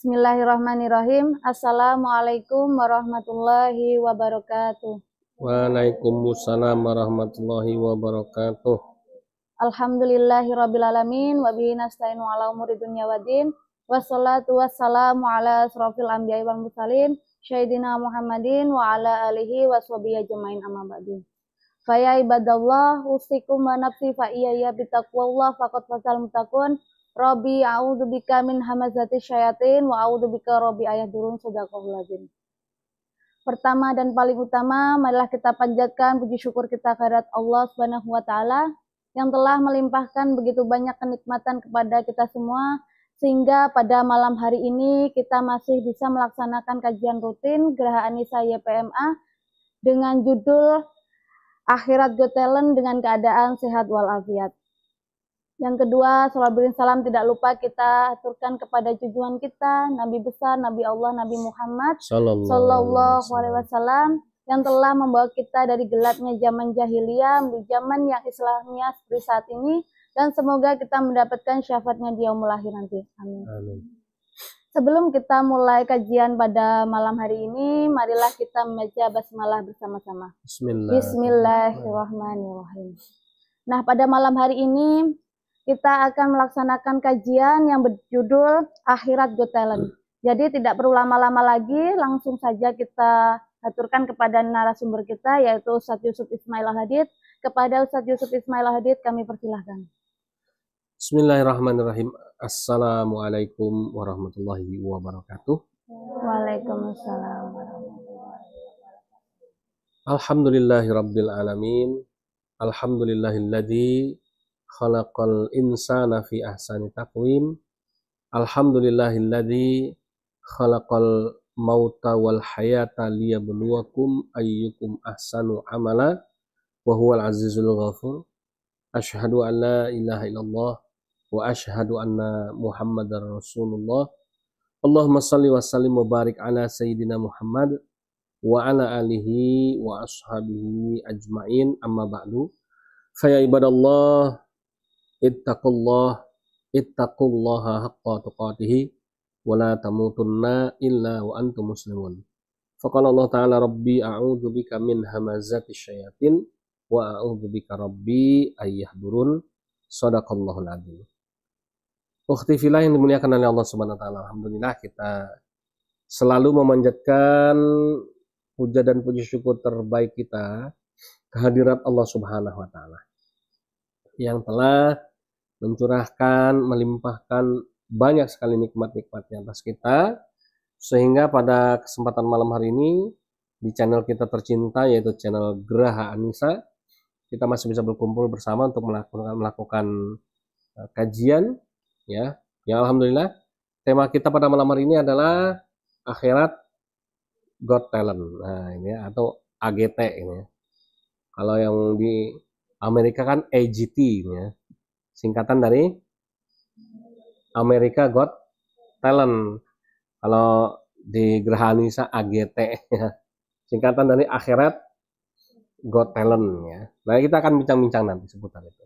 Bismillahirrahmanirrahim. Assalamualaikum warahmatullahi wabarakatuh. Waalaikumsalam warahmatullahi wabarakatuh. Alhamdulillahirrabbilalamin. Wabihi nasta'inu ala umuri dunya waddin. Wassalatu wassalamu ala asrofil anbiya'i wal mursalin Sayyidina Muhammadin wa ala alihi waswabihi ajmain amma ba'du. Faya ibadallah usikum wa nafsi fa iya bitaqwallah faqad fasal mutakun. Rabbi a'udzubika min hamazati syayatin wa a'udzubika rabbi ayahdurun. Shadaqallahul azim. Pertama dan paling utama, marilah kita panjatkan puji syukur kita kehadirat Allah Subhanahu wa taala yang telah melimpahkan begitu banyak kenikmatan kepada kita semua sehingga pada malam hari ini kita masih bisa melaksanakan kajian rutin Geraha An-Nisa YPMA dengan judul Akhirat Got Talent dengan keadaan sehat walafiat. Yang kedua, salawat salam tidak lupa kita aturkan kepada junjungan kita, Nabi besar, Nabi Allah, Nabi Muhammad Sallallahu Alaihi Wasallam yang telah membawa kita dari gelapnya zaman jahiliyah menuju zaman yang Islamnya seperti saat ini, dan semoga kita mendapatkan syafaatnya di yaumul akhir nanti. Amin. Amin. Sebelum kita mulai kajian pada malam hari ini, marilah kita membaca basmalah bersama-sama. Bismillahirrahmanirrahim. Nah, pada malam hari ini kita akan melaksanakan kajian yang berjudul Akhirat Got Talent. Jadi tidak perlu lama-lama lagi, langsung saja kita aturkan kepada narasumber kita, yaitu Ustadz Yusuf Ismail Al-Hadid. Kepada Ustadz Yusuf Ismail Al-Hadid kami persilahkan. Bismillahirrahmanirrahim. Assalamualaikum warahmatullahi wabarakatuh. Waalaikumsalam warahmatullahi wabarakatuh. Alhamdulillahirabbil alamin. Alhamdulillahilladzi khalaqal insana fi ahsani taqwim. Alhamdulillahilladzi khalaqal mauta wal hayata liyabluwakum ayyukum ahsanu amala wa huwal azizul ghafur. Asyhadu an la ilaha illallah wa asyhadu anna muhammadar rasulullah. Allahumma salli wa sallim wa barik ala sayyidina Muhammad wa ala alihi wa ashabihi ajma'in, amma ba'du. Fa ya ibadallah ittaqullaha haqqa tuqatih wa la tamutunna illa wa antum muslimun. Faqala Allah ta'ala rabbi a'udzu bika min hamazati syayatin wa a'udzu bika rabbi ayyahdurun. Shadaqallahul azim. Ukhti fillah yang dimuliakan oleh Allah Subhanahu wa taala, alhamdulillah kita selalu memanjatkan puja dan puji syukur terbaik kita kehadirat Allah Subhanahu wa taala yang telah mencurahkan, melimpahkan banyak sekali nikmat-nikmatnya atas kita, sehingga pada kesempatan malam hari ini di channel kita tercinta, yaitu channel Geraha An-Nisa, kita masih bisa berkumpul bersama untuk melakukan kajian, ya. Yang alhamdulillah tema kita pada malam hari ini adalah Akhirat Got Talent. Nah, ini atau AGT ini. Kalau yang di Amerika kan AGT ini ya. Singkatan dari America Got Talent. Kalau di Geraha An-Nisa AGT ya. Singkatan dari Akhirat Got Talent ya. Nah, kita akan bincang-bincang nanti seputar itu.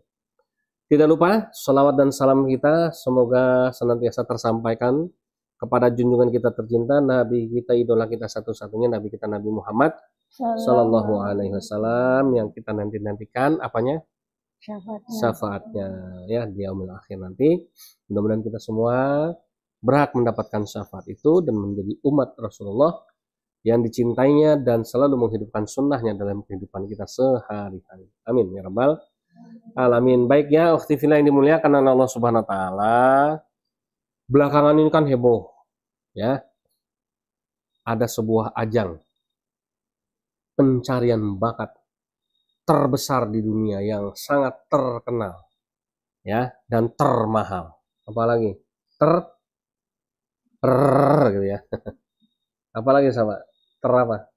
Tidak lupa salawat dan salam kita semoga senantiasa tersampaikan kepada junjungan kita tercinta, Nabi kita, idola kita satu-satunya, Nabi kita Nabi Muhammad Sallallahu Alaihi Wasallam, yang kita nantikan apanya? Syafaatnya ya di yaumul akhir nanti. Mudah-mudahan kita semua berhak mendapatkan syafaat itu dan menjadi umat Rasulullah yang dicintainya dan selalu menghidupkan sunnahnya dalam kehidupan kita sehari-hari. Amin ya rabbal alamin. Baik ya, ukhti fillah yang dimuliakan oleh Allah Subhanahu wa taala. Belakangan ini kan heboh ya. Ada sebuah ajang pencarian bakat terbesar di dunia yang sangat terkenal ya dan termahal. Apalagi gitu ya. Apalagi sama apa?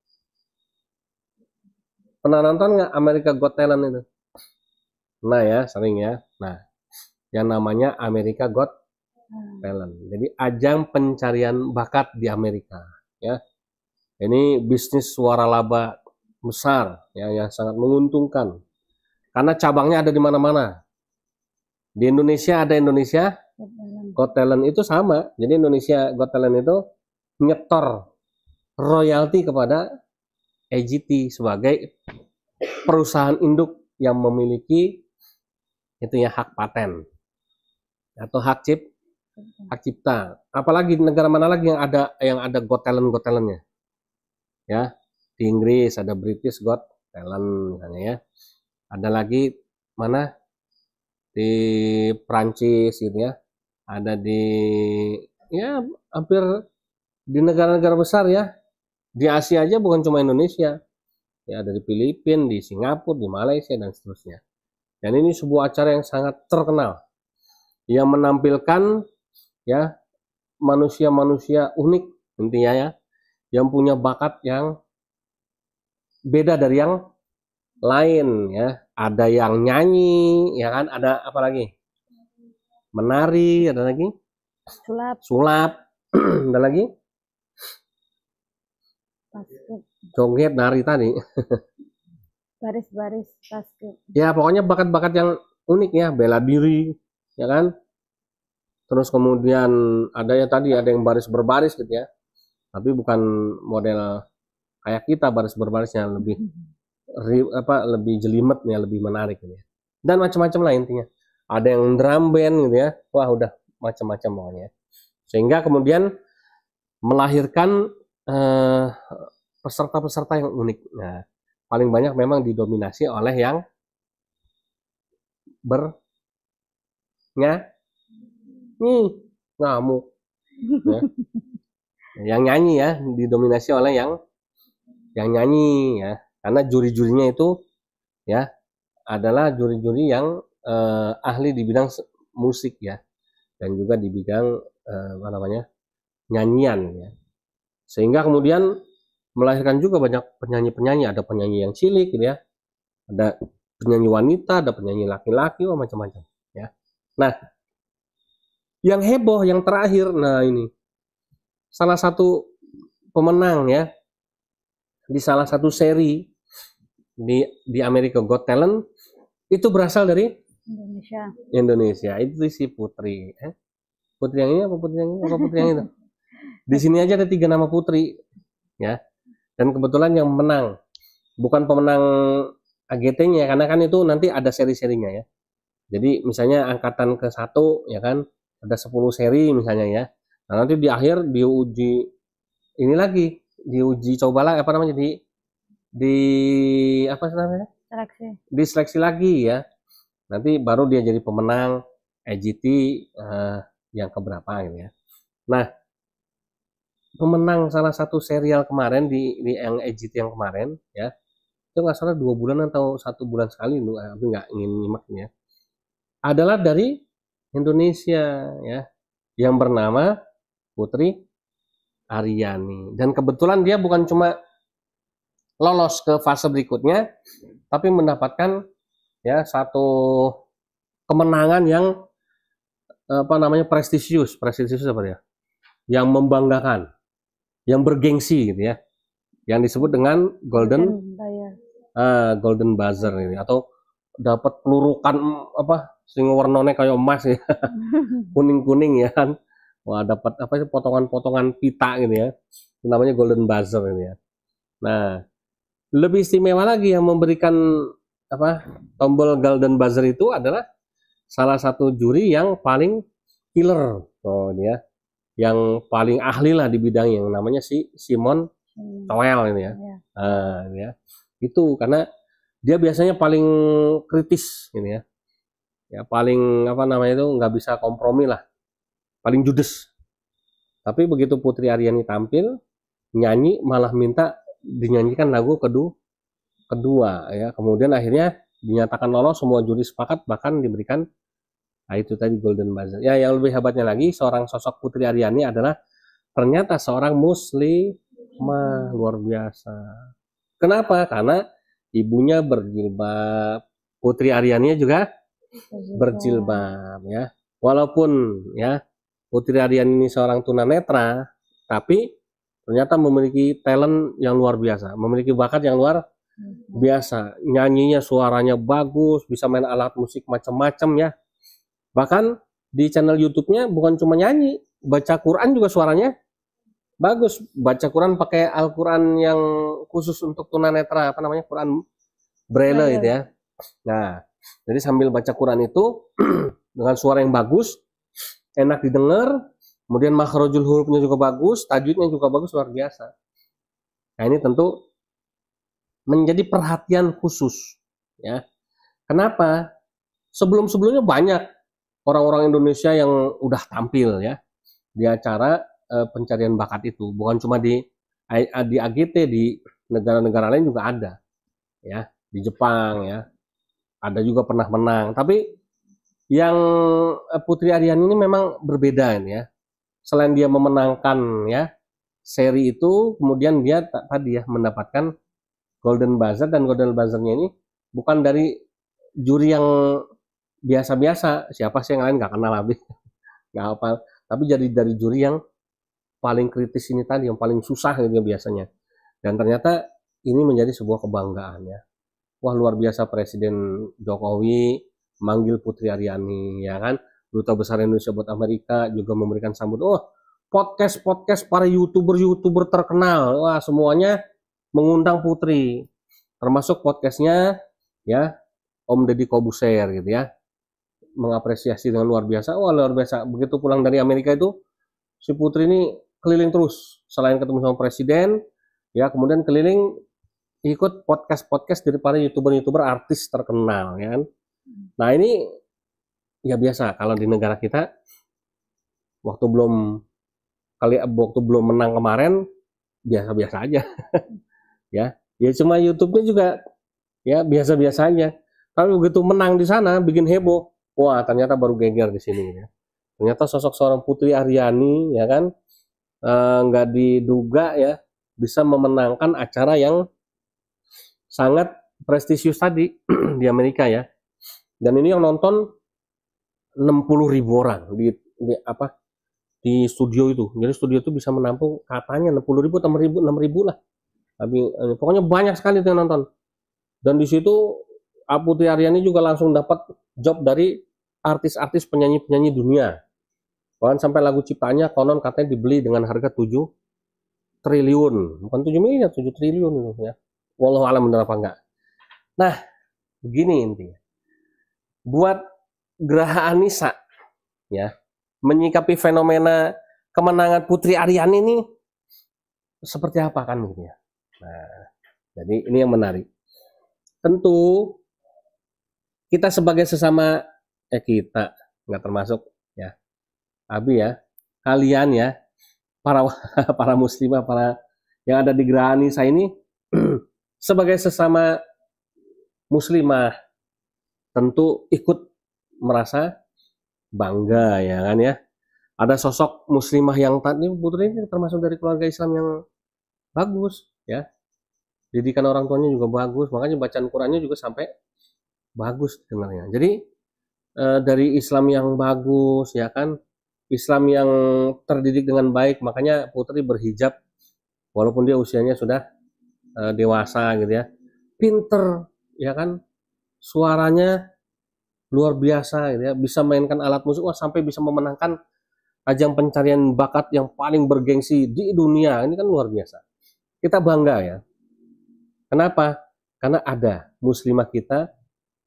Pernah nonton nggak America Got Talent itu? Nah ya, sering ya. Nah, yang namanya America Got Talent. Jadi ajang pencarian bakat di Amerika ya. Ini bisnis suara laba besar ya, yang sangat menguntungkan karena cabangnya ada di mana-mana. Di Indonesia ada Indonesia Got Talent itu sama. Jadi Indonesia Got Talent itu nyetor royalti kepada AGT sebagai perusahaan induk yang memiliki itu ya hak paten atau hak cipta. Apalagi negara mana lagi yang ada Got Talentnya? Ya, di Inggris ada British Got Talent misalnya ya. Ada lagi mana? Di Prancis gitu ya. Ada di ya hampir di negara-negara besar ya. Di Asia aja bukan cuma Indonesia. Ya, ada di Filipina, di Singapura, di Malaysia dan seterusnya. Dan ini sebuah acara yang sangat terkenal yang menampilkan ya manusia-manusia unik intinya ya, yang punya bakat yang beda dari yang lain ya. Ada yang nyanyi ya kan, ada apa lagi? Menari, ada lagi? Sulap. Ada lagi? Basket. Joget, nari tadi. Baris-baris basket. Ya, pokoknya bakat-bakat yang unik ya, bela diri, ya kan? Terus kemudian ada yang tadi ada yang baris berbaris gitu ya. Tapi bukan model kayak kita baris berbarisnya lebih lebih jelimet ya, lebih menarik gitu ya. Dan macam-macam lah intinya. Ada yang drum band gitu ya. Wah, udah macam-macam pokoknya. Sehingga kemudian melahirkan peserta-peserta yang unik. Nah, paling banyak memang didominasi oleh yang ngamuk. Ya. Yang nyanyi ya, didominasi oleh yang nyanyi ya. Karena juri-jurinya itu ya adalah juri-juri yang ahli di bidang musik ya. Dan juga di bidang apa namanya? Nyanyian ya. Sehingga kemudian melahirkan juga banyak penyanyi-penyanyi, ada penyanyi yang cilik gitu ya. Ada penyanyi wanita, ada penyanyi laki-laki, macam-macam ya. Nah, yang heboh yang terakhir, nah ini salah satu pemenang ya di salah satu seri di America Got Talent itu berasal dari Indonesia. Itu si Putri. Putri yang ini apa Putri yang ini apa Putri yang itu? Di sini aja ada 3 nama putri ya. Dan kebetulan yang menang bukan pemenang AGT-nya karena kan itu nanti ada seri-serinya ya. Jadi misalnya angkatan ke-1 ya kan ada 10 seri misalnya ya. Nah, nanti di akhir diuji ini lagi, diuji cobalah apa namanya di apa namanya? Diseleksi lagi ya. Nanti baru dia jadi pemenang AGT yang keberapa gitu ya. Nah, pemenang salah satu serial kemarin di yang AGT yang kemarin ya, itu nggak salah 2 bulan atau 1 bulan sekali lu, tapi nggak ingin nyimaknya, adalah dari Indonesia ya, yang bernama Putri Aryani. Dan kebetulan dia bukan cuma lolos ke fase berikutnya, tapi mendapatkan ya satu kemenangan yang apa namanya prestisius apa ya, yang membanggakan, yang bergengsi gitu ya, yang disebut dengan golden buzzer ini, atau dapat pelurukan apa sing warnanya kayak emas ya, kuning ya kan. Wah, dapat apa sih potongan-potongan pita gitu ya, itu namanya golden buzzer ini ya. Nah, lebih istimewa lagi yang memberikan apa tombol golden buzzer itu adalah salah satu juri yang paling killer, dia yang paling ahli lah di bidang yang namanya si Simon Cowell ini ya. Nah, ya. Itu karena dia biasanya paling kritis ini ya. Ya paling apa namanya itu nggak bisa kompromi lah. Paling judes. Tapi begitu Putri Aryani tampil nyanyi malah minta dinyanyikan lagu kedua ya. Kemudian akhirnya dinyatakan lolos, semua juri sepakat, bahkan diberikan itu tadi golden buzzer. Ya, yang lebih hebatnya lagi, seorang sosok Putri Aryani adalah ternyata seorang muslimah, luar biasa. Kenapa? Karena ibunya berjilbab, Putri Aryani juga berjilbab ya. Walaupun ya Putri Aryani ini seorang tunanetra, tapi ternyata memiliki talent yang luar biasa, memiliki bakat yang luar biasa. Nyanyinya suaranya bagus, bisa main alat musik macam-macam ya. Bahkan di channel YouTube-nya bukan cuma nyanyi, baca Quran juga suaranya bagus. Baca Quran pakai Al-Quran yang khusus untuk tunanetra, apa namanya, Quran Braille itu ya. Nah, jadi sambil baca Quran itu dengan suara yang bagus, enak didengar, kemudian makhrajul hurufnya juga bagus, tajwidnya juga bagus, luar biasa. Nah, ini tentu menjadi perhatian khusus ya. Kenapa? Sebelum-sebelumnya banyak orang-orang Indonesia yang udah tampil ya di acara pencarian bakat itu, bukan cuma di AGT, di negara-negara lain juga ada ya, di Jepang ya, ada juga pernah menang. Tapi yang Putri Aryani ini memang berbeda ini ya. Selain dia memenangkan ya seri itu, kemudian dia tadi ya mendapatkan Golden Buzzer, dan Golden Buzzer-nya ini bukan dari juri yang biasa-biasa, siapa sih yang lain nggak kenal habis, nggak hafal, tapi jadi dari juri yang paling kritis ini tadi, yang paling susah gitu biasanya. Dan ternyata ini menjadi sebuah kebanggaan ya. Wah, luar biasa, Presiden Jokowi manggil Putri Aryani ya kan, Duta Besar Indonesia buat Amerika juga memberikan sambut. Oh, podcast para YouTuber terkenal, wah semuanya mengundang Putri, termasuk podcastnya ya Om Deddy Kobuser gitu ya, mengapresiasi dengan luar biasa. Wah, luar biasa. Begitu pulang dari Amerika itu si Putri ini keliling terus, selain ketemu sama presiden ya, kemudian keliling ikut podcast dari para YouTuber artis terkenal ya kan. Nah, ini ya biasa kalau di negara kita waktu belum menang kemarin biasa-biasa aja ya cuma YouTube-nya juga ya biasa-biasa aja. Tapi begitu menang di sana bikin heboh, wah ternyata baru geger di sini ya. Ternyata sosok seorang Putri Aryani ya kan nggak diduga ya bisa memenangkan acara yang sangat prestisius tadi di Amerika ya. Dan ini yang nonton 60.000 orang di studio itu. Jadi studio itu bisa menampung katanya 60.000 atau 6.000 lah. Tapi pokoknya banyak sekali yang nonton. Dan di situ Putri Aryani juga langsung dapat job dari artis-artis penyanyi-penyanyi dunia. Bahkan sampai lagu ciptaannya konon katanya dibeli dengan harga 7 triliun. Bukan 7 miliar, 7 triliun ya. Wallahu a'lam benar apa enggak. Nah, begini intinya. Buat Geraha Anissa ya, menyikapi fenomena kemenangan Putri Aryani ini seperti apa kan gitu ya. Nah, jadi ini yang menarik. Tentu kita sebagai sesama kita nggak termasuk ya Abi ya, kalian ya para muslimah, para yang ada di Geraha Anissa ini sebagai sesama muslimah tentu ikut merasa bangga ya kan ya. Ada sosok muslimah yang tadi Putri ini termasuk dari keluarga Islam yang bagus ya. Didikan orang tuanya juga bagus, makanya bacaan Qurannya juga sampai bagus dengarnya. Jadi dari Islam yang bagus ya kan, Islam yang terdidik dengan baik, makanya Putri berhijab walaupun dia usianya sudah dewasa gitu ya. Pinter ya kan, suaranya luar biasa gitu ya, bisa mainkan alat musik, wah sampai bisa memenangkan ajang pencarian bakat yang paling bergengsi di dunia. Ini kan luar biasa. Kita bangga ya. Kenapa? Karena ada muslimah kita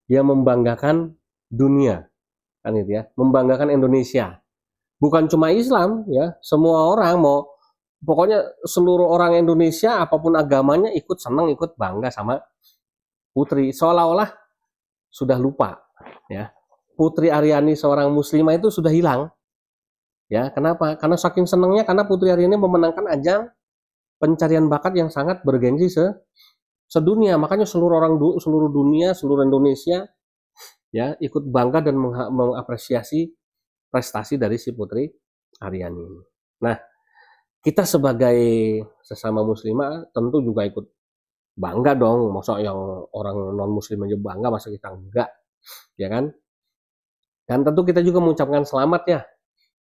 yang membanggakan dunia, kan itu ya, membanggakan Indonesia. Bukan cuma Islam ya, semua orang mau, pokoknya seluruh orang Indonesia apapun agamanya ikut senang, ikut bangga sama Putri. Seolah-olah sudah lupa ya, Putri Aryani seorang muslimah itu sudah hilang ya. Kenapa? Karena saking senangnya karena Putri Aryani memenangkan ajang pencarian bakat yang sangat bergengsi sedunia. Makanya seluruh dunia, seluruh Indonesia ya ikut bangga dan mengapresiasi prestasi dari si Putri Aryani. Nah, kita sebagai sesama muslimah tentu juga ikut bangga dong. Masa yang orang non muslim aja bangga, masa kita enggak, ya kan? Dan tentu kita juga mengucapkan selamat ya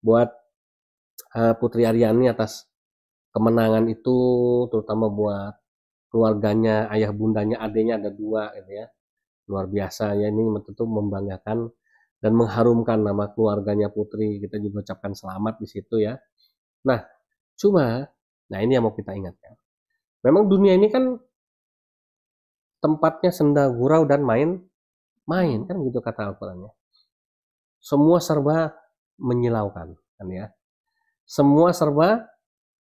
buat Putri Aryani atas kemenangan itu, terutama buat keluarganya, ayah bundanya, adiknya ada 2 gitu ya. Luar biasa ya, ini tentu membanggakan dan mengharumkan nama keluarganya putri. Kita juga ucapkan selamat di situ ya. Nah, nah ini yang mau kita ingatkan. Memang dunia ini kan tempatnya senda gurau dan main kan gitu kata Al-Qur'annya. Semua serba menyilaukan kan ya. Semua serba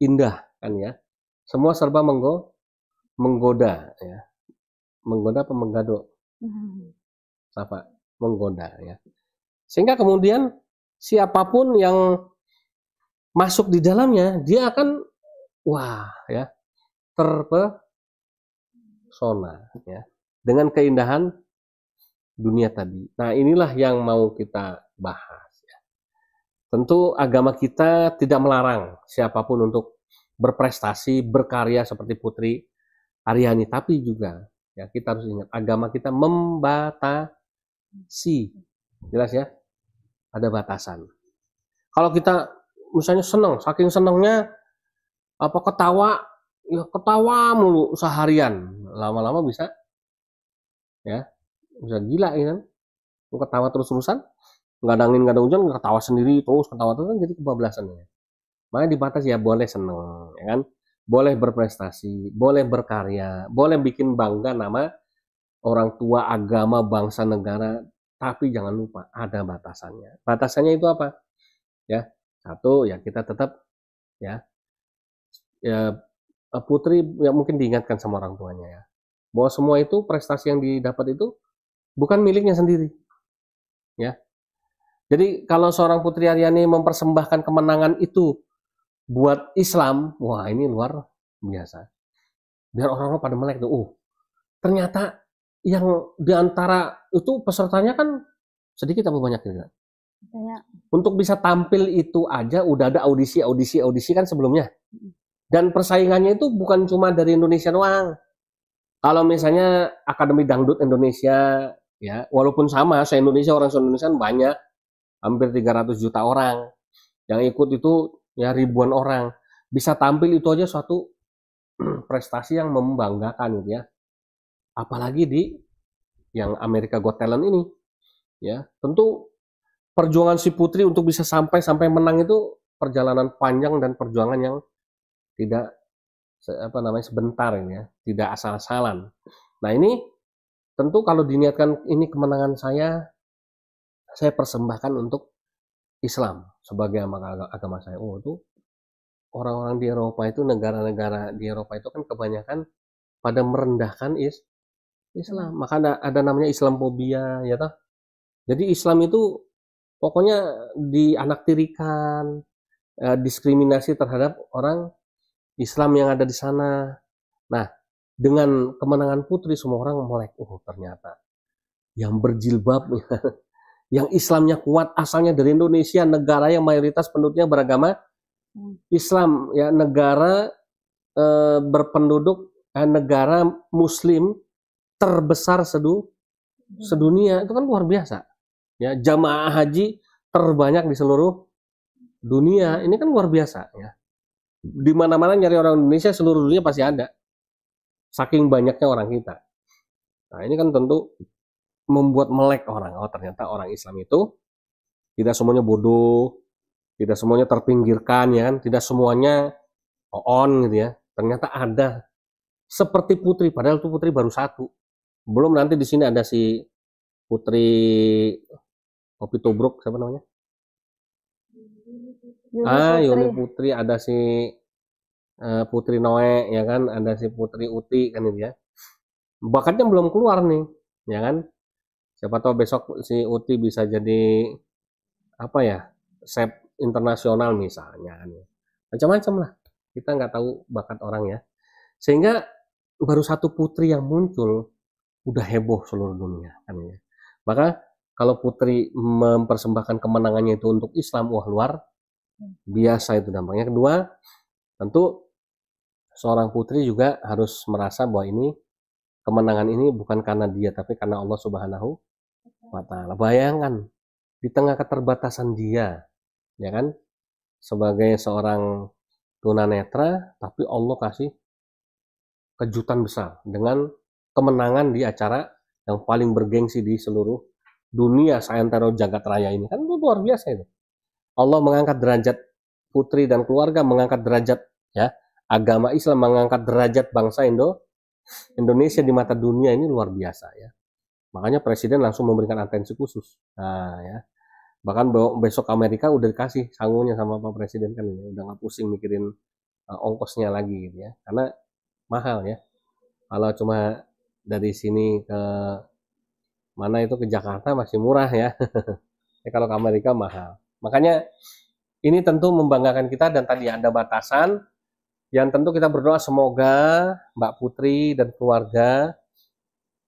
indah kan ya. Semua serba menggoda ya. Menggoda apa menggado? Apa? Menggoda ya. Sehingga kemudian siapapun yang masuk di dalamnya dia akan wah ya terpesona ya dengan keindahan dunia tadi. Nah, inilah yang mau kita bahas ya. Tentu agama kita tidak melarang siapapun untuk berprestasi, berkarya seperti Putri Aryani, tapi juga ya kita harus ingat agama kita membatasi. Jelas ya? Ada batasan. Kalau kita misalnya senang, saking senangnya apa ketawa, ya ketawa mulu seharian, lama-lama bisa gila ya kan? Ketawa terus-terusan, nggak ada angin nggak ada hujan, ketawa sendiri terus ketawa terus kan jadi kebablasan ya. Makanya dibatasi ya boleh seneng, ya kan? Boleh berprestasi, boleh berkarya, boleh bikin bangga nama orang tua, agama, bangsa, negara, tapi jangan lupa ada batasannya. Batasannya itu apa? Ya, satu ya kita tetap ya Putri ya mungkin diingatkan sama orang tuanya ya bahwa semua itu prestasi yang didapat itu bukan miliknya sendiri ya. Jadi kalau seorang Putri Aryani mempersembahkan kemenangan itu buat Islam, wah ini luar biasa. Biar orang-orang pada melek tuh, ternyata yang diantara itu pesertanya kan sedikit apa banyak juga. Untuk bisa tampil itu aja udah ada audisi kan sebelumnya. Dan persaingannya itu bukan cuma dari Indonesia doang. Kalau misalnya Akademi Dangdut Indonesia, ya walaupun sama, se-Indonesia orang se-Indonesia banyak, hampir 300 juta orang. Yang ikut itu ya ribuan orang. Bisa tampil itu aja suatu prestasi yang membanggakan gitu ya. Apalagi di yang America Got Talent ini. Ya, tentu perjuangan si Putri untuk bisa sampai menang itu perjalanan panjang dan perjuangan yang tidak sebentar ini ya, tidak asal-asalan. Nah, ini tentu kalau diniatkan ini kemenangan saya persembahkan untuk Islam sebagai agama saya. Oh, itu orang-orang di Eropa itu, negara-negara di Eropa itu kan kebanyakan pada merendahkan Islam. Maka ada namanya Islamophobia ya toh. Jadi Islam itu pokoknya dianaktirikan, diskriminasi terhadap orang Islam yang ada di sana. Nah, dengan kemenangan Putri semua orang melek, oh ternyata yang berjilbab, yang Islamnya kuat asalnya dari Indonesia, negara yang mayoritas penduduknya beragama Islam, ya negara berpenduduk, negara Muslim terbesar sedunia, itu kan luar biasa. Ya, jamaah haji terbanyak di seluruh dunia, ini kan luar biasa ya. Di mana-mana nyari orang Indonesia seluruh dunia pasti ada. Saking banyaknya orang kita. Nah, ini kan tentu membuat melek orang. Oh, ternyata orang Islam itu tidak semuanya bodoh, tidak semuanya terpinggirkan ya kan, tidak semuanya on gitu ya. Ternyata ada seperti Putri, padahal itu Putri baru satu. Belum nanti di sini ada si Putri Kopi Tobruk, siapa namanya? Yuni Putri, ada si Putri Noe ya kan, ada si Putri Uti kan itu ya. Bakatnya belum keluar nih, ya kan? Siapa tahu besok si Uti bisa jadi apa ya? Chef internasional misalnya kan. Macam-macam lah. Kita nggak tahu bakat orang ya. Sehingga baru satu Putri yang muncul udah heboh seluruh dunia kan ya. Maka kalau Putri mempersembahkan kemenangannya itu untuk Islam, wah luar biasa itu dampaknya. Kedua, tentu seorang Putri juga harus merasa bahwa ini kemenangan ini bukan karena dia, tapi karena Allah Subhanahu wa Ta'ala. Bayangkan di tengah keterbatasan dia, ya kan, sebagai seorang tunanetra, tapi Allah kasih kejutan besar dengan kemenangan di acara yang paling bergengsi di seluruh dunia seantero jagat raya ini. Kan itu luar biasa itu. Allah mengangkat derajat putri dan keluarga, mengangkat derajat ya agama Islam, mengangkat derajat bangsa Indonesia di mata dunia ini luar biasa ya. Makanya presiden langsung memberikan atensi khusus. Nah ya. Bahkan besok Amerika udah dikasih sangunya sama Pak Presiden kan ini. Udah nggak pusing mikirin ongkosnya lagi gitu ya. Karena mahal ya. Kalau cuma dari sini ke mana itu ke Jakarta masih murah ya. Ya kalau ke Amerika mahal. Makanya ini tentu membanggakan kita dan tadi ada batasan yang tentu kita berdoa semoga Mbak Putri dan keluarga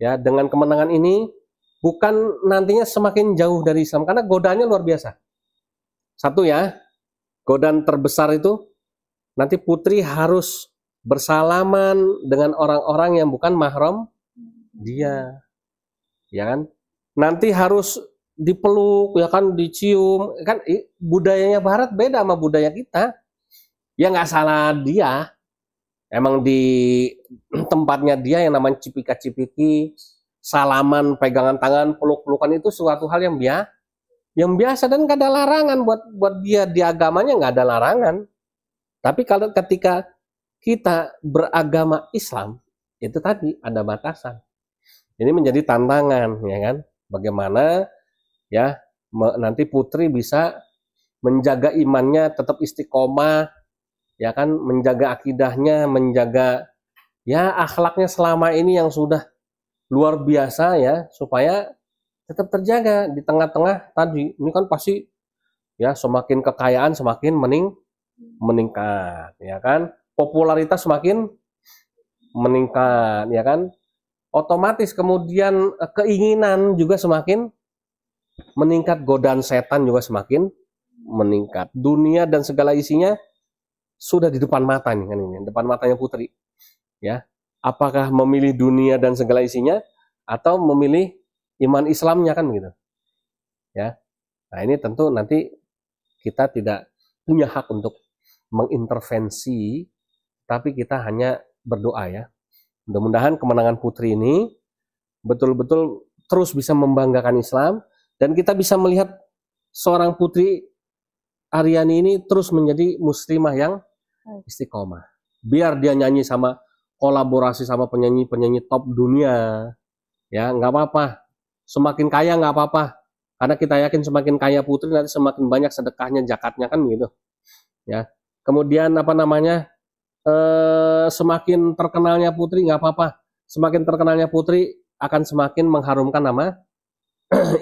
ya dengan kemenangan ini bukan nantinya semakin jauh dari Islam karena godaannya luar biasa. Satu ya, godaan terbesar itu nanti Putri harus bersalaman dengan orang-orang yang bukan mahram dia. Ya kan? Nanti harus dipeluk ya kan, dicium kan, budayanya barat beda sama budaya kita. Ya nggak salah dia. Emang di tempatnya dia yang namanya cipika-cipiki, salaman, pegangan tangan, peluk-pelukan itu suatu hal yang biasa dan nggak ada larangan buat dia di agamanya nggak ada larangan. Tapi kalau ketika kita beragama Islam itu tadi ada batasan. Ini menjadi tantangan ya kan. Bagaimana ya nanti Putri bisa menjaga imannya tetap istiqomah ya kan, menjaga akidahnya, menjaga ya akhlaknya selama ini yang sudah luar biasa ya, supaya tetap terjaga di tengah-tengah tadi. Ini kan pasti ya semakin kekayaan semakin meningkat ya kan, popularitas semakin meningkat ya kan, otomatis kemudian keinginan juga semakin meningkat, godaan setan juga semakin meningkat. Dunia dan segala isinya sudah di depan mata nih kan, ini depan matanya Putri ya. Apakah memilih dunia dan segala isinya atau memilih iman Islamnya kan gitu ya. Nah ini tentu nanti kita tidak punya hak untuk mengintervensi, tapi kita hanya berdoa ya. Mudah-mudahan kemenangan Putri ini betul-betul terus bisa membanggakan Islam dan kita bisa melihat seorang Putri Aryani ini terus menjadi muslimah yang istiqomah. Biar dia nyanyi sama, kolaborasi sama penyanyi-penyanyi top dunia, ya nggak apa-apa. Semakin kaya nggak apa-apa, karena kita yakin semakin kaya Putri nanti semakin banyak sedekahnya, zakatnya kan gitu. Ya. Kemudian apa namanya? Semakin terkenalnya Putri nggak apa-apa. Semakin terkenalnya Putri akan semakin mengharumkan nama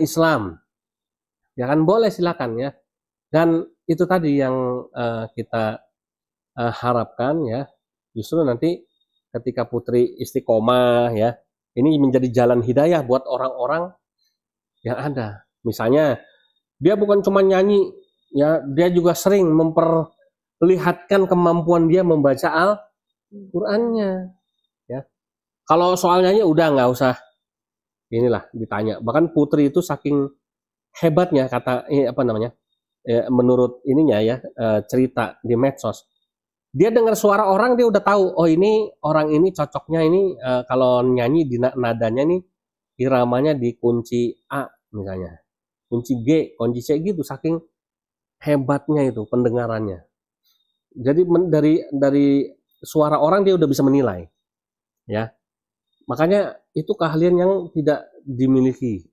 Islam. Ya kan boleh silakan ya. Dan itu tadi yang kita harapkan ya. Justru nanti ketika Putri istiqomah ya, ini menjadi jalan hidayah buat orang-orang yang ada. Misalnya dia bukan cuma nyanyi ya, dia juga sering memperlihatkan kemampuan dia membaca Al-Qur'annya ya. Kalau soal nyanyi udah nggak usah inilah ditanya. Bahkan Putri itu saking hebatnya kata apa namanya? Menurut ininya ya, cerita di medsos. Dia dengar suara orang dia udah tahu, oh ini orang ini cocoknya ini kalau nyanyi di nadanya nih iramanya di kunci A misalnya. Kunci G, kunci C gitu, saking hebatnya itu pendengarannya. Jadi dari suara orang dia udah bisa menilai. Ya. Makanya itu keahlian yang tidak dimiliki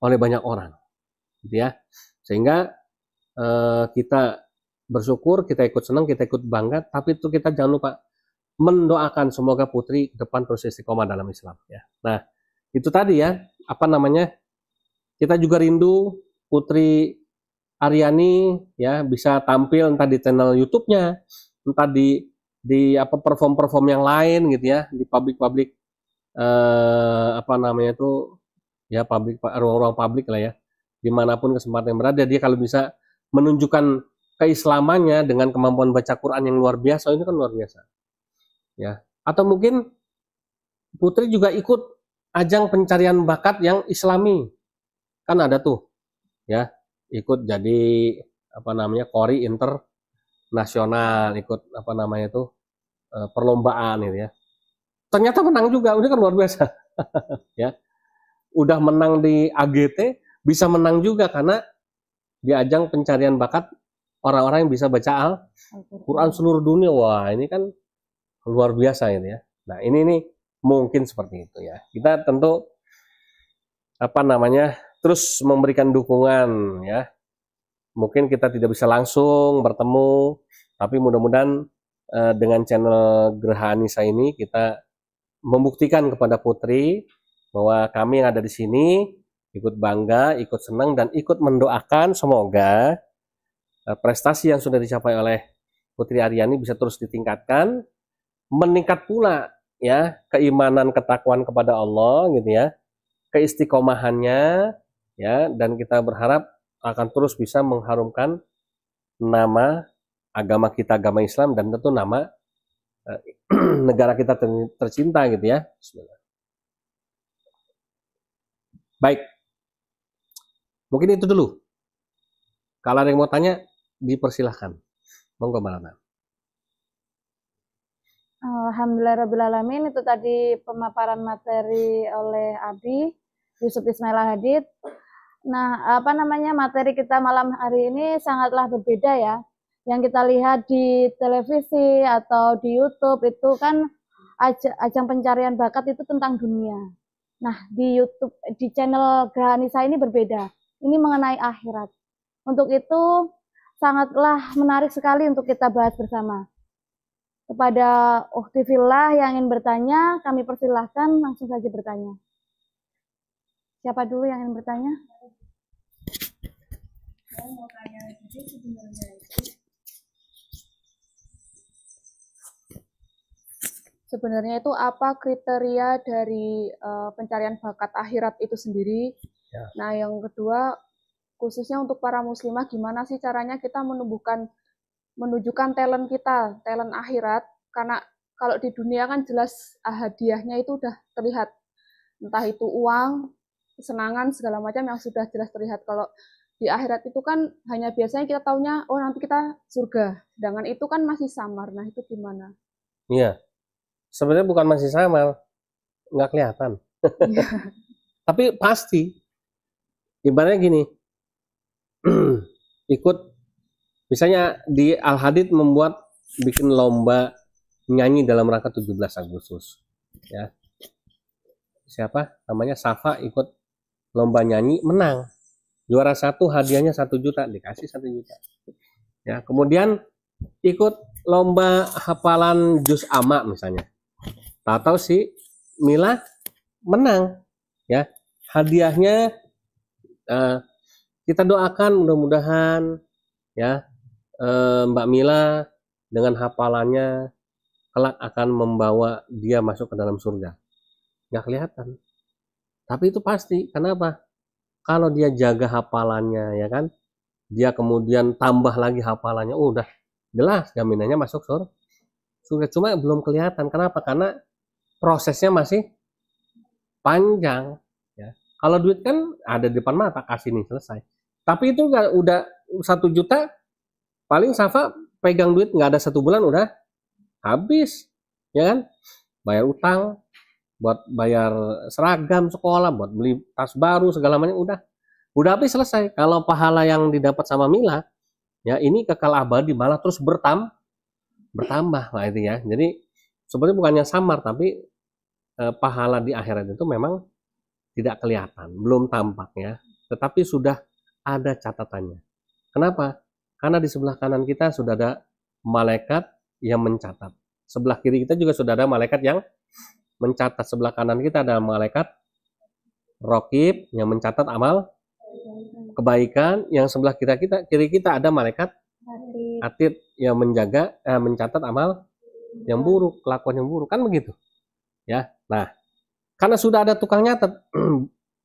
oleh banyak orang. Gitu ya. Sehingga kita bersyukur, kita ikut senang, kita ikut bangga, tapi itu kita jangan lupa mendoakan semoga Putri ke depan terus istiqomah dalam Islam ya. Nah, itu tadi ya, apa namanya? Kita juga rindu Putri Aryani ya bisa tampil entah di channel YouTube-nya, entah di apa perform yang lain gitu ya, di publik apa namanya itu ya, ruang-ruang publik lah ya. Dimanapun kesempatan yang berada, dia kalau bisa menunjukkan keislamannya dengan kemampuan baca Quran yang luar biasa, ini kan luar biasa ya. Atau mungkin Putri juga ikut ajang pencarian bakat yang Islami, kan ada tuh ya, ikut jadi apa namanya Qori internasional, ikut apa namanya itu perlombaan gitu ya, ternyata menang juga, ini kan luar biasa ya. Udah menang di AGT, bisa menang juga karena di ajang pencarian bakat orang-orang yang bisa baca Al-Quran seluruh dunia. Wah, ini kan luar biasa ini ya. Nah, ini nih mungkin seperti itu ya. Kita tentu terus memberikan dukungan ya. Mungkin kita tidak bisa langsung bertemu, tapi mudah-mudahan dengan channel Geraha Anissa ini kita membuktikan kepada Putri bahwa kami yang ada di sini ikut bangga, ikut senang, dan ikut mendoakan semoga prestasi yang sudah dicapai oleh Putri Aryani bisa terus ditingkatkan, meningkat pula ya keimanan ketakwaan kepada Allah gitu ya, keistiqomahannya ya, dan kita berharap akan terus bisa mengharumkan nama agama kita, agama Islam, dan tentu nama negara kita tercinta gitu ya. Bismillah. Baik, mungkin itu dulu. Kalau ada yang mau tanya, dipersilahkan. Monggo Mbak Lana. Alhamdulillahirrahmanirrahim. Itu tadi pemaparan materi oleh Abi Yusuf Ismail Hadid. Nah, materi kita malam hari ini sangatlah berbeda ya. Yang kita lihat di televisi atau di YouTube itu kan ajang pencarian bakat itu tentang dunia. Nah, di YouTube, di channel Geraha Anissa ini berbeda. Ini mengenai akhirat. Untuk itu sangatlah menarik sekali untuk kita bahas bersama. Kepada Ukhti Fillah yang ingin bertanya, kami persilahkan langsung saja bertanya. Siapa dulu yang ingin bertanya? Saya mau tanya sebenarnya itu apa kriteria dari pencarian bakat akhirat itu sendiri? Ya. Nah, yang kedua, khususnya untuk para muslimah, gimana sih caranya kita menunjukkan talent kita, talent akhirat? Karena kalau di dunia kan jelas hadiahnya itu udah terlihat, entah itu uang, kesenangan, segala macam yang sudah jelas terlihat. Kalau di akhirat itu kan hanya biasanya kita taunya, oh nanti kita surga, sedangkan itu kan masih samar. Nah, itu gimana? Iya. Sebenarnya bukan masih samar, nggak kelihatan. Tapi pasti, ibaratnya gini, ikut, misalnya di Al-Hadid bikin lomba nyanyi dalam rangka 17 Agustus. Ya. Siapa? Namanya Safa ikut lomba nyanyi, menang. Juara 1 hadiahnya 1 juta, dikasih 1 juta. Ya, kemudian ikut lomba hafalan juz amma misalnya. Tahu si Mila menang ya, hadiahnya kita doakan mudah-mudahan ya Mbak Mila dengan hafalannya kelak akan membawa dia masuk ke dalam surga. Nggak kelihatan, tapi itu pasti. Kenapa? Kalau dia jaga hafalannya ya kan, dia kemudian tambah lagi hafalannya, udah jelas jaminannya masuk surga. Cuma belum kelihatan. Kenapa? Karena prosesnya masih panjang ya. Kalau duit kan ada di depan mata, kasih nih selesai. Tapi itu udah 1 juta, paling Safa pegang duit nggak ada 1 bulan udah habis ya kan, bayar utang, buat bayar seragam sekolah, buat beli tas baru segala macam, udah habis selesai. Kalau pahala yang didapat sama Mila ya ini kekal abadi, malah terus bertambah lah itu ya. Jadi sebenarnya bukannya samar, tapi pahala di akhirat itu memang tidak kelihatan, belum tampak ya, tetapi sudah ada catatannya. Kenapa? Karena di sebelah kanan kita sudah ada malaikat yang mencatat. Sebelah kiri kita juga sudah ada malaikat yang mencatat. Sebelah kanan kita ada malaikat Raqib yang mencatat amal kebaikan. Yang sebelah kiri kita ada malaikat Atid yang mencatat amal yang buruk, kelakuan yang buruk, kan begitu. Ya, nah, karena sudah ada tukang nyatet,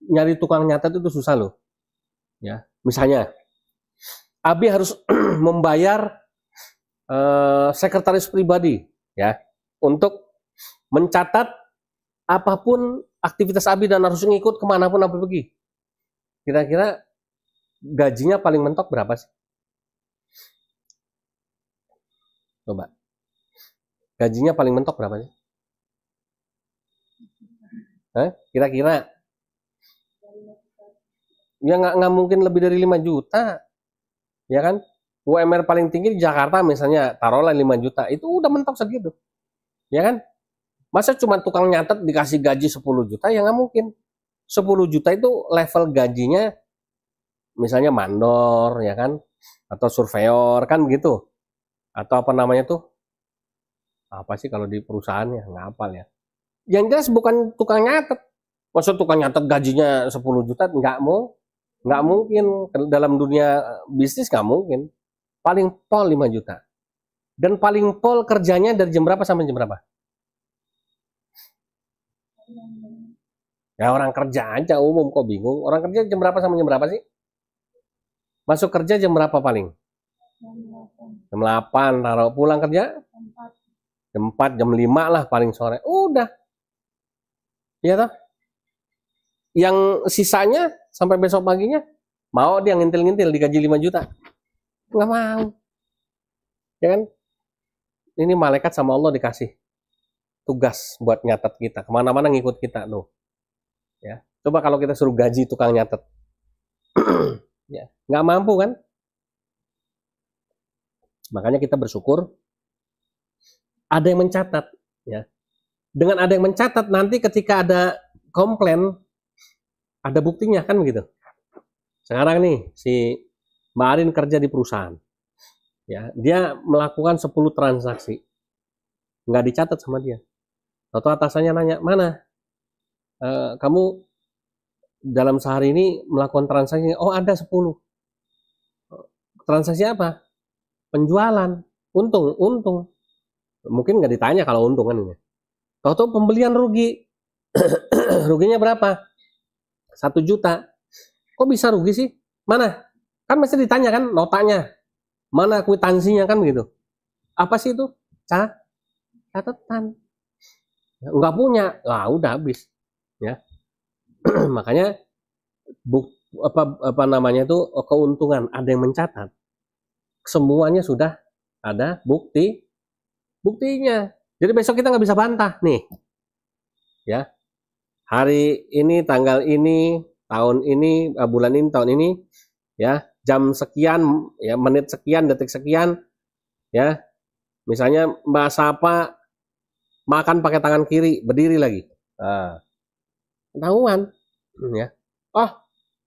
nyari tukang nyatet itu susah loh. Ya, misalnya, Abi harus membayar sekretaris pribadi, ya, untuk mencatat apapun aktivitas Abi dan harus ngikut kemanapun Abi pergi. Kira-kira gajinya paling mentok berapa sih? Coba, gajinya paling mentok berapa sih? Kira-kira Ya nggak mungkin lebih dari 5 juta. Ya kan? UMR paling tinggi di Jakarta misalnya taruhlah 5 juta. Itu udah mentok segitu. Ya kan? Masa cuma tukang nyatet dikasih gaji 10 juta? Ya nggak mungkin. 10 juta itu level gajinya misalnya mandor, ya kan? Atau surveyor, kan begitu. Atau apa namanya tuh? Apa sih kalau di perusahaannya? Nggak hafal ya. Yang jelas bukan tukang nyatet. Masa tukang nyatet gajinya 10 juta? Nggak mungkin. Dalam dunia bisnis nggak mungkin. Paling pol 5 juta. Dan paling pol kerjanya dari jam berapa sampai jam berapa? Ya orang kerja aja umum, kok bingung. Orang kerja jam berapa sampai jam berapa sih? Masuk kerja jam berapa paling? Jam 8, taruh pulang kerja? Jam 4, jam 5 lah paling sore. Udah. Iya toh? Yang sisanya sampai besok paginya, mau dia ngintil-ngintil digaji 5 juta? Nggak mau. Ya kan? Ini malaikat sama Allah dikasih tugas buat nyatet kita. Kemana-mana ngikut kita loh. Ya. Coba kalau kita suruh gaji tukang nyatet. Ya, nggak mampu kan? Makanya kita bersyukur ada yang mencatat. Ya. Dengan ada yang mencatat, nanti ketika ada komplain, ada buktinya kan begitu. Sekarang nih, si Mbak Arin kerja di perusahaan. Ya, dia melakukan 10 transaksi. Nggak dicatat sama dia. Atau atasannya nanya, mana? Kamu dalam sehari ini melakukan transaksi, oh ada 10. Transaksi apa? Penjualan, untung. Mungkin nggak ditanya kalau untung kan ini. Tahu-tahu pembelian rugi. Ruginya berapa? 1 juta. Kok bisa rugi sih? Mana? Kan mesti ditanya kan notanya. Mana kwitansinya kan gitu. Apa sih itu? Catatan. Nggak punya. Lah udah habis. Ya. Makanya apa namanya itu keuntungan ada yang mencatat. Semuanya sudah ada buktinya. Jadi besok kita nggak bisa bantah nih. Ya. Hari ini, tanggal ini, tahun ini, bulan ini, tahun ini, ya, jam sekian, ya, menit sekian, detik sekian, ya. Misalnya Mbak Sapa makan pakai tangan kiri, berdiri lagi. Nah, ketahuan, ya. Oh,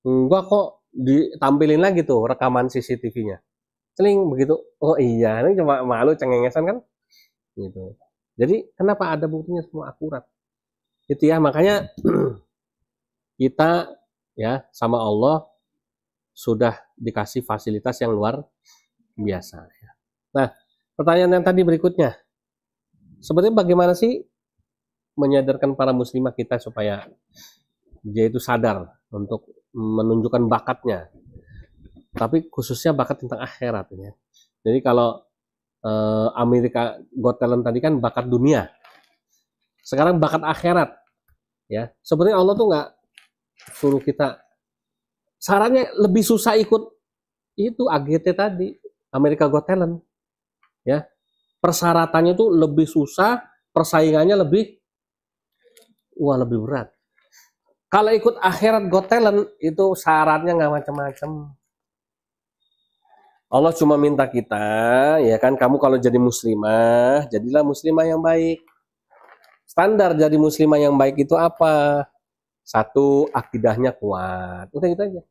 enggak kok, ditampilin lagi tuh rekaman CCTV-nya. Celing begitu. Oh iya, ini cuma malu cengengesan kan? Gitu. Jadi kenapa ada buktinya semua akurat? Itu ya, makanya kita ya sama Allah sudah dikasih fasilitas yang luar biasa. Nah, pertanyaan yang tadi berikutnya, sebenarnya bagaimana sih menyadarkan para muslimah kita supaya dia itu sadar untuk menunjukkan bakatnya, tapi khususnya bakat tentang akhirat ya. Jadi kalau Amerika Got Talent tadi kan bakat dunia, sekarang bakat akhirat ya. Sebenarnya Allah tuh nggak suruh kita, sarannya lebih susah ikut itu AGT tadi, Amerika Got Talent ya. Persyaratannya tuh lebih susah, persaingannya lebih berat. Kalau ikut akhirat Got Talent itu syaratnya nggak macam-macam. Allah cuma minta kita, ya kan, kamu kalau jadi muslimah, jadilah muslimah yang baik. Standar jadi muslimah yang baik itu apa? 1, akidahnya kuat. Udah gitu aja.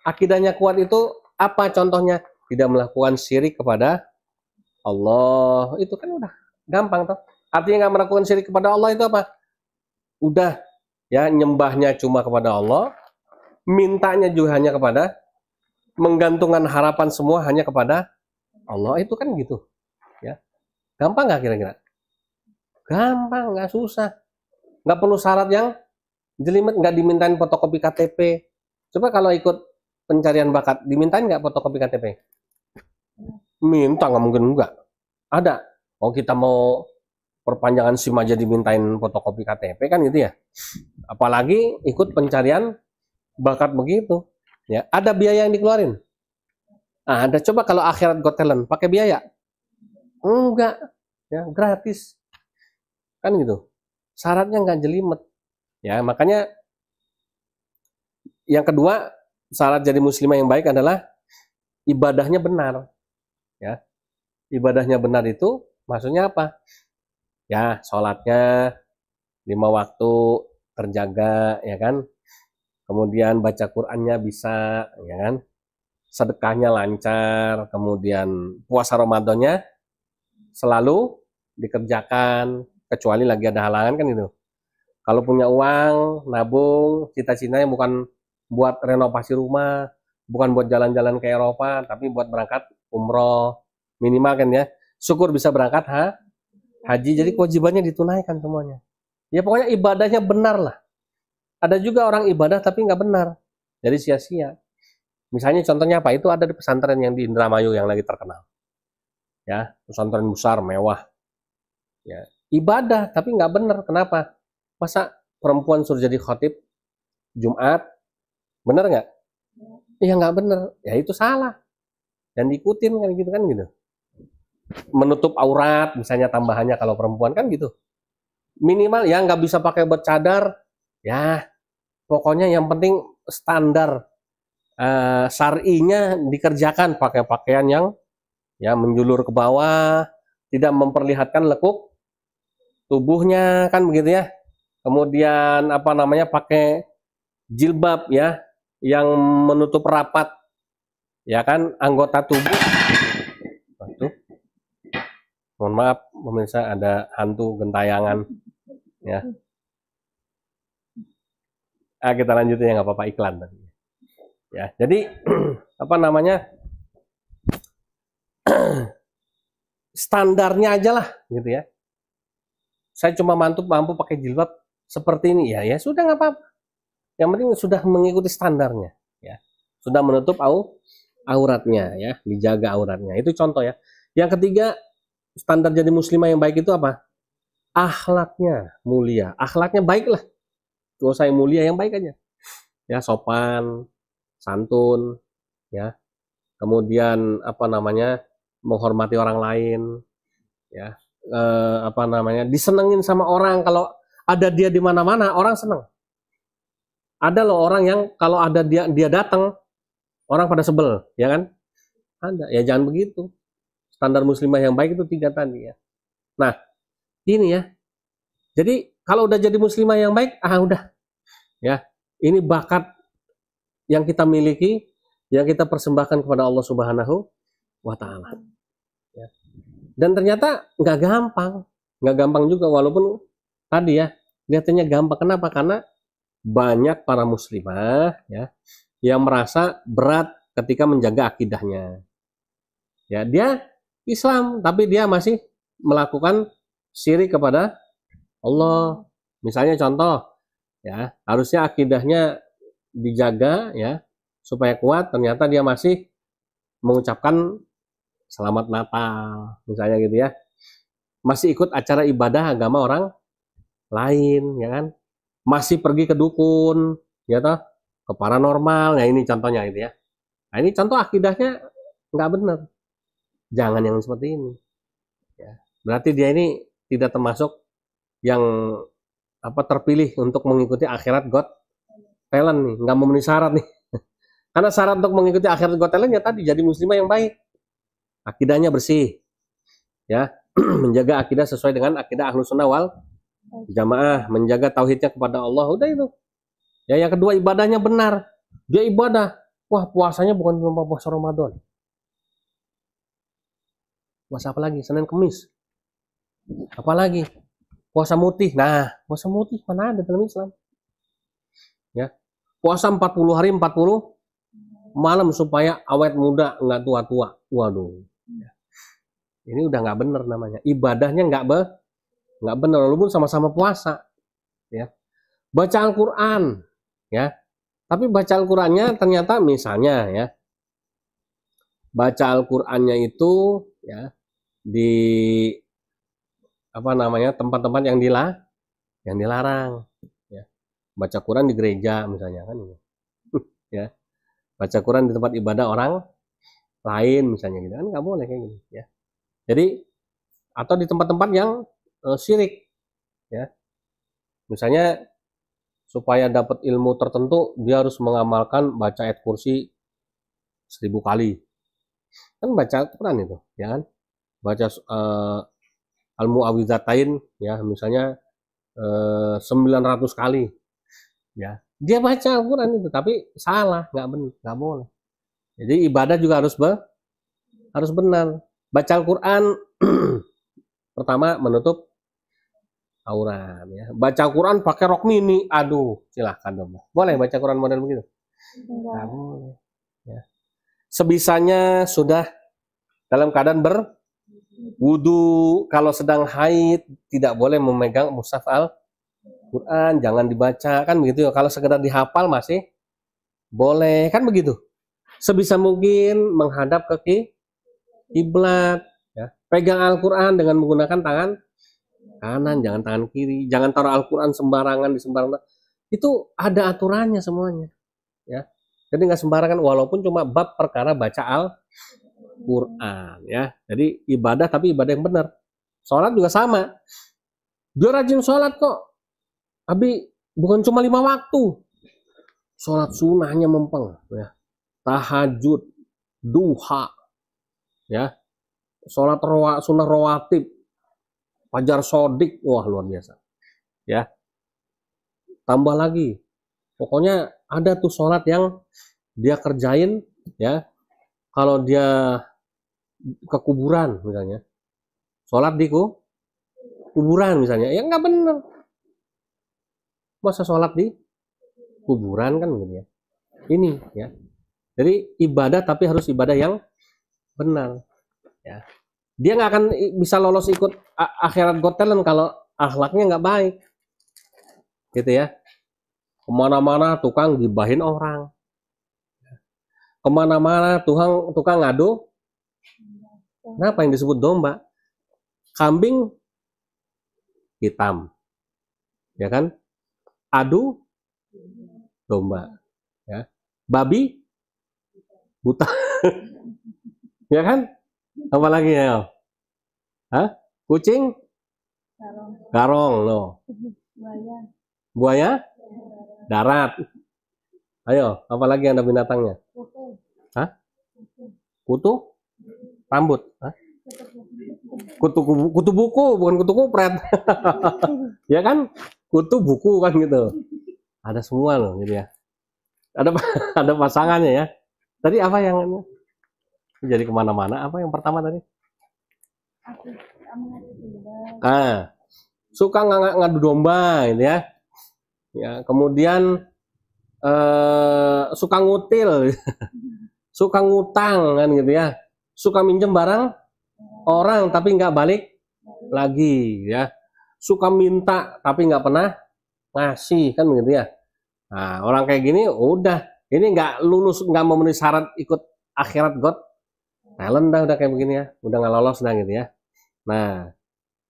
Akidahnya kuat itu apa contohnya? Tidak melakukan syirik kepada Allah. Itu kan udah gampang toh. Artinya nggak melakukan syirik kepada Allah itu apa? Udah ya, nyembahnya cuma kepada Allah, mintanya juga hanya kepada, menggantungkan harapan semua hanya kepada Allah. Itu kan gitu ya. Gampang nggak kira-kira? Gampang, nggak susah. Nggak perlu syarat yang jelimet, nggak dimintain fotokopi KTP. Coba kalau ikut pencarian bakat, dimintain nggak fotokopi KTP? Minta, nggak mungkin enggak. Ada. Oh, kita mau perpanjangan SIM aja dimintain fotokopi KTP kan gitu ya. Apalagi ikut pencarian bakat begitu. Ya, ada biaya yang dikeluarin. Nah, ada. Coba kalau akhirat Got Talent pakai biaya? Enggak, ya gratis. Kan gitu. Syaratnya nggak jelimet. Ya, makanya yang kedua, syarat jadi muslimah yang baik adalah ibadahnya benar, ya. Ibadahnya benar itu maksudnya apa? Ya, sholatnya 5 waktu terjaga, ya kan? Kemudian baca Qur'annya bisa, ya kan? Sedekahnya lancar, kemudian puasa Ramadannya selalu dikerjakan, kecuali lagi ada halangan kan itu. Kalau punya uang, nabung, cita-citanya bukan buat renovasi rumah, bukan buat jalan-jalan ke Eropa, tapi buat berangkat umroh, minimal kan ya. Syukur bisa berangkat haji, jadi kewajibannya ditunaikan semuanya. Ya pokoknya ibadahnya benar lah. Ada juga orang ibadah tapi nggak benar, jadi sia-sia. Misalnya contohnya apa? Itu ada di pesantren yang di Indramayu yang lagi terkenal. Ya, pesantren besar, mewah. Ya, ibadah tapi nggak benar. Kenapa? Masa perempuan suruh jadi khotib Jumat? Benar nggak? Iya nggak benar. Ya itu salah. Dan diikutin kan gitu kan gitu. Menutup aurat misalnya tambahannya kalau perempuan kan gitu. Minimal ya nggak bisa pakai bercadar. Ya pokoknya yang penting standar syar'inya dikerjakan, pakai pakaian yang ya menjulur ke bawah, tidak memperlihatkan lekuk tubuhnya kan begitu ya. Kemudian apa namanya pakai jilbab ya yang menutup rapat ya kan anggota tubuh. Tuh. Mohon maaf pemirsa ada hantu gentayangan ya. Kita lanjutin ya nggak apa-apa iklan tadi. Ya, jadi apa namanya standarnya aja lah gitu ya. Saya cuma mampu pakai jilbab seperti ini ya, ya sudah nggak apa-apa. Yang penting sudah mengikuti standarnya, ya. Sudah menutup auratnya, ya, dijaga auratnya. Itu contoh ya. Yang ketiga, standar jadi muslimah yang baik itu apa? Akhlaknya mulia, akhlaknya baik lah. Kalau saya mulia yang baik aja, ya sopan, santun, ya. Kemudian apa namanya menghormati orang lain, ya. Apa namanya disenengin sama orang kalau ada dia di mana-mana orang seneng. Ada loh orang yang kalau ada dia datang orang pada sebel, ya kan? Ada. Ya jangan begitu. Standar muslimah yang baik itu 3 tadi ya. Nah, ini ya. Jadi kalau udah jadi muslimah yang baik, udah. Ya. Ini bakat yang kita miliki, yang kita persembahkan kepada Allah Subhanahu wa taala. Ya. Dan ternyata nggak gampang juga walaupun tadi ya kelihatannya gampang. Kenapa? Karena banyak para muslimah ya yang merasa berat ketika menjaga akidahnya. Ya, dia Islam tapi dia masih melakukan syirik kepada Allah. Misalnya contoh ya, harusnya akidahnya dijaga ya supaya kuat, ternyata dia masih mengucapkan selamat Natal misalnya gitu ya. Masih ikut acara ibadah agama orang lain ya kan. Masih pergi ke dukun ya toh, ke paranormal. Nah ini contohnya gitu ya. Nah ini contoh akidahnya nggak benar. Jangan yang seperti ini. Ya. Berarti dia ini tidak termasuk yang apa terpilih untuk mengikuti akhirat Got Talent nih, nggak memenuhi syarat nih. Karena syarat untuk mengikuti akhirat Got Talent ya tadi jadi muslimah yang baik, akidahnya bersih, ya menjaga akidah sesuai dengan akidah Ahlus Sunnah wal Jamaah, menjaga tauhidnya kepada Allah, udah itu. Ya yang kedua ibadahnya benar, dia ibadah, wah puasanya bukan cuma puasa Ramadan. Puasa apa lagi? Senin Kemis. Apalagi? Puasa mutih. Nah, puasa mutih mana ada dalam Islam? Ya. Puasa 40 hari 40 malam supaya awet muda, nggak tua-tua. Waduh. Ya. Ini udah nggak bener namanya. Ibadahnya nggak bener walaupun sama-sama puasa. Ya. Baca Al-Qur'an, ya. Tapi baca Al-Qur'annya ternyata misalnya ya. Baca Al-Qur'annya itu ya di apa namanya tempat-tempat yang dilarang ya. Baca Quran di gereja misalnya kan ya, baca Quran di tempat ibadah orang lain misalnya gitu kan nggak boleh kayak gitu ya. Jadi atau di tempat-tempat yang syirik ya, misalnya supaya dapat ilmu tertentu dia harus mengamalkan baca ayat kursi 1000 kali. Kan baca Quran itu, ya kan? Baca Al-Mu'awwidzatain ya, misalnya 900 kali. Ya. Dia baca Al-Quran itu, tapi salah, nggak benar, nggak boleh. Jadi ibadah juga harus benar. Baca Al-Quran pertama menutup aurat ya. Baca Al-Quran pakai rok mini, aduh, silahkan dong. Boleh baca Quran model begitu? Nggak boleh. Ya. Sebisanya sudah dalam keadaan berwudu. Kalau sedang haid tidak boleh memegang mushaf Al-Quran, jangan dibaca, kan begitu ya. Kalau sekedar dihafal masih boleh, kan begitu. Sebisa mungkin menghadap ke kiblat ya. Pegang Al-Quran dengan menggunakan tangan kanan, jangan tangan kiri. Jangan taruh Al-Quran sembarangan di sembarangan. Itu ada aturannya semuanya ya. Jadi nggak sembarangan, walaupun cuma bab perkara baca Al-Quran ya. Jadi ibadah, tapi ibadah yang benar. Sholat juga sama. Dia rajin sholat kok, tapi bukan cuma 5 waktu. Sholat sunnahnya mempeng ya. Tahajud, duha ya, sholat sunnah rawatib, fajar sodik, wah luar biasa ya. Tambah lagi, pokoknya ada tuh sholat yang dia kerjain ya. Kalau dia ke kuburan misalnya, sholat di kuburan misalnya, ya nggak bener. Masa sholat di kuburan kan gitu ya. Ini ya. Jadi ibadah, tapi harus ibadah yang benar ya. Dia nggak akan bisa lolos ikut akhirat Got Talent kalau akhlaknya nggak baik gitu ya. Kemana-mana tukang gibahin orang, kemana-mana tukang ngadu. Kenapa yang disebut domba? Kambing hitam ya kan, adu domba ya. Babi buta ya kan, apalagi ya, hah? Kucing garong loh, buaya darat. Ayo, apalagi ada binatangnya? Hah? Kutu rambut? Hah? Kutu buku, bukan kutu kupret. Ya kan, kutu buku kan gitu. Ada semua loh gitu ya. Ada pasangannya ya. Tadi apa yang jadi kemana-mana? Apa yang pertama tadi? Suka ngadu domba gitu ya. Ya, kemudian suka ngutil, suka ngutang kan gitu ya. Suka minjem barang orang tapi nggak balik lagi ya. Suka minta tapi nggak pernah ngasih kan gitu ya. Nah, orang kayak gini udah, ini nggak lulus, nggak memenuhi syarat ikut akhirat Got Talent dah, udah kayak begini ya, udah nggak lolos dah gitu ya. Nah,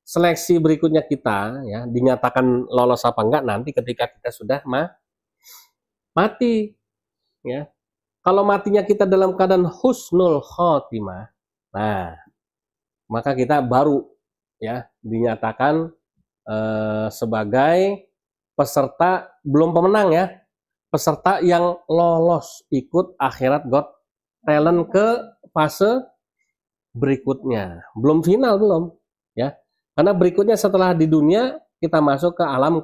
seleksi berikutnya kita ya, dinyatakan lolos apa enggak nanti ketika kita sudah mati ya. Kalau matinya kita dalam keadaan husnul khotimah, nah maka kita baru ya dinyatakan sebagai peserta, belum pemenang ya, peserta yang lolos ikut akhirat Got Talent ke fase berikutnya. Belum final, belum ya, karena berikutnya setelah di dunia kita masuk ke alam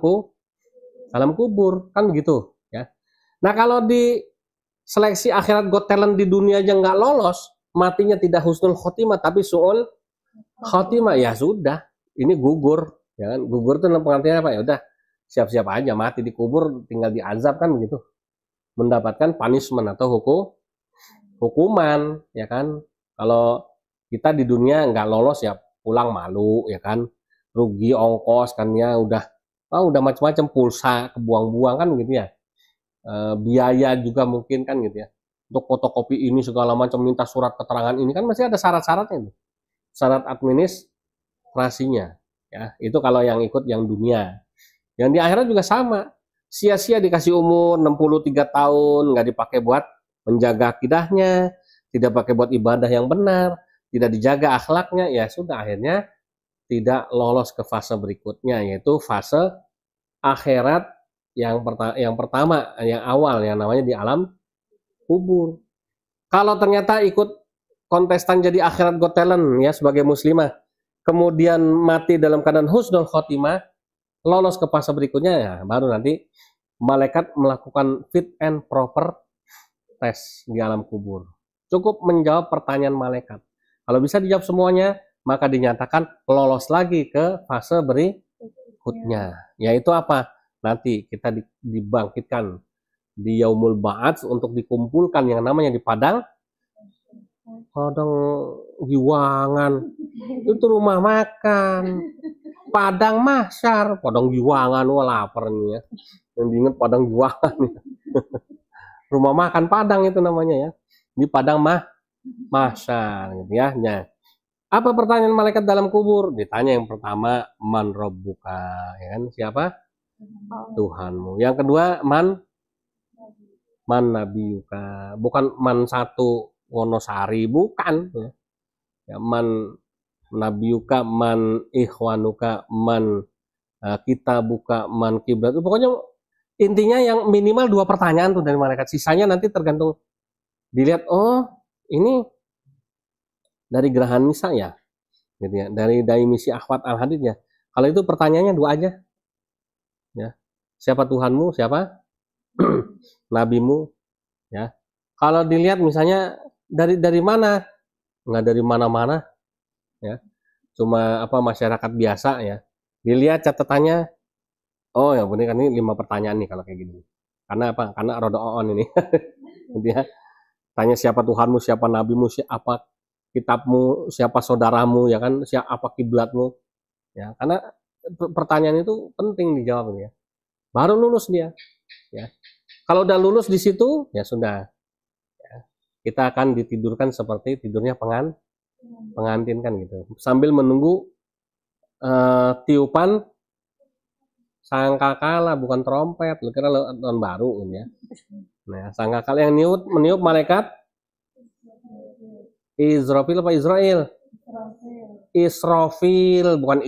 kubur kan gitu ya. Nah, kalau di seleksi akhirat Got Talent di dunia aja nggak lolos, matinya tidak husnul khotimah tapi su'ul khotimah, ya sudah, ini gugur ya kan. Gugur itu dalam pengertian apa? Ya udah, siap-siap aja mati dikubur, tinggal diazab kan begitu, mendapatkan punishment atau hukuman ya kan. Kalau kita di dunia nggak lolos ya pulang malu ya kan, rugi ongkos kan ya, udah macam-macam, pulsa kebuang-buang kan gitu ya. Biaya juga mungkin kan gitu ya, untuk fotokopi ini segala macam, minta surat keterangan ini kan masih ada syarat-syaratnya itu, syarat administrasinya ya. Itu kalau yang ikut yang dunia. Yang di akhirat juga sama, sia-sia dikasih umur 63 tahun, nggak dipakai buat menjaga akidahnya, tidak pakai buat ibadah yang benar, tidak dijaga akhlaknya, ya sudah akhirnya tidak lolos ke fase berikutnya, yaitu fase akhirat yang pertama, yang awal, yang namanya di alam kubur. Kalau ternyata ikut kontestan jadi akhirat Got Talent ya sebagai muslimah, kemudian mati dalam keadaan husnul khotimah, lolos ke fase berikutnya ya, baru nanti malaikat melakukan fit and proper test di alam kubur. Cukup menjawab pertanyaan malaikat. Kalau bisa dijawab semuanya, maka dinyatakan lolos lagi ke fase berikutnya. Yaitu apa? Nanti kita dibangkitkan di Yaumul Ba'ats untuk dikumpulkan yang namanya di padang giwangan. Itu rumah makan. Padang mahsyar, padang giwangan, wah lapar nih ya. Yang diingat padang giwangan. Rumah makan Padang itu namanya ya. Di padang mahsyar gitu ya. Nah, apa pertanyaan malaikat dalam kubur? Ditanya yang pertama, man rabbuka, ya kan? Siapa? Tuhanmu. Yang kedua, man nabiyuka. Bukan man satu Wonosari, bukan. Ya, man nabiyuka, man ikhwanuka, man kita buka, man kiblat. Pokoknya intinya yang minimal 2 pertanyaan tuh dari malaikat. Sisanya nanti tergantung dilihat, oh ini dari Gerahan Nisa ya, gitu ya, dari misi Akhwat Al-Hadid ya. Kalau itu pertanyaannya 2 aja, ya. Siapa Tuhanmu? Siapa nabimu? Ya. Kalau dilihat misalnya dari mana? Nggak dari mana-mana, ya. Cuma apa masyarakat biasa ya. Dilihat catatannya, oh ya bener kan ini 5 pertanyaan nih kalau kayak gini. Karena apa? Karena roda on ini. Gitu ya. Tanya siapa Tuhanmu, siapa nabimu, siapa kitabmu, siapa saudaramu, ya kan, siapa apa kiblatmu, ya. Karena pertanyaan itu penting dijawab ya. Baru lulus dia, ya. Kalau udah lulus di situ, ya sudah. Ya. Kita akan ditidurkan seperti tidurnya pengantin kan gitu. Sambil menunggu tiupan sangkakala, bukan trompet. Lu kira tahun baru ini ya. Nah, sangkakala yang meniup malaikat Israfil apa Israel? Israfil, bukan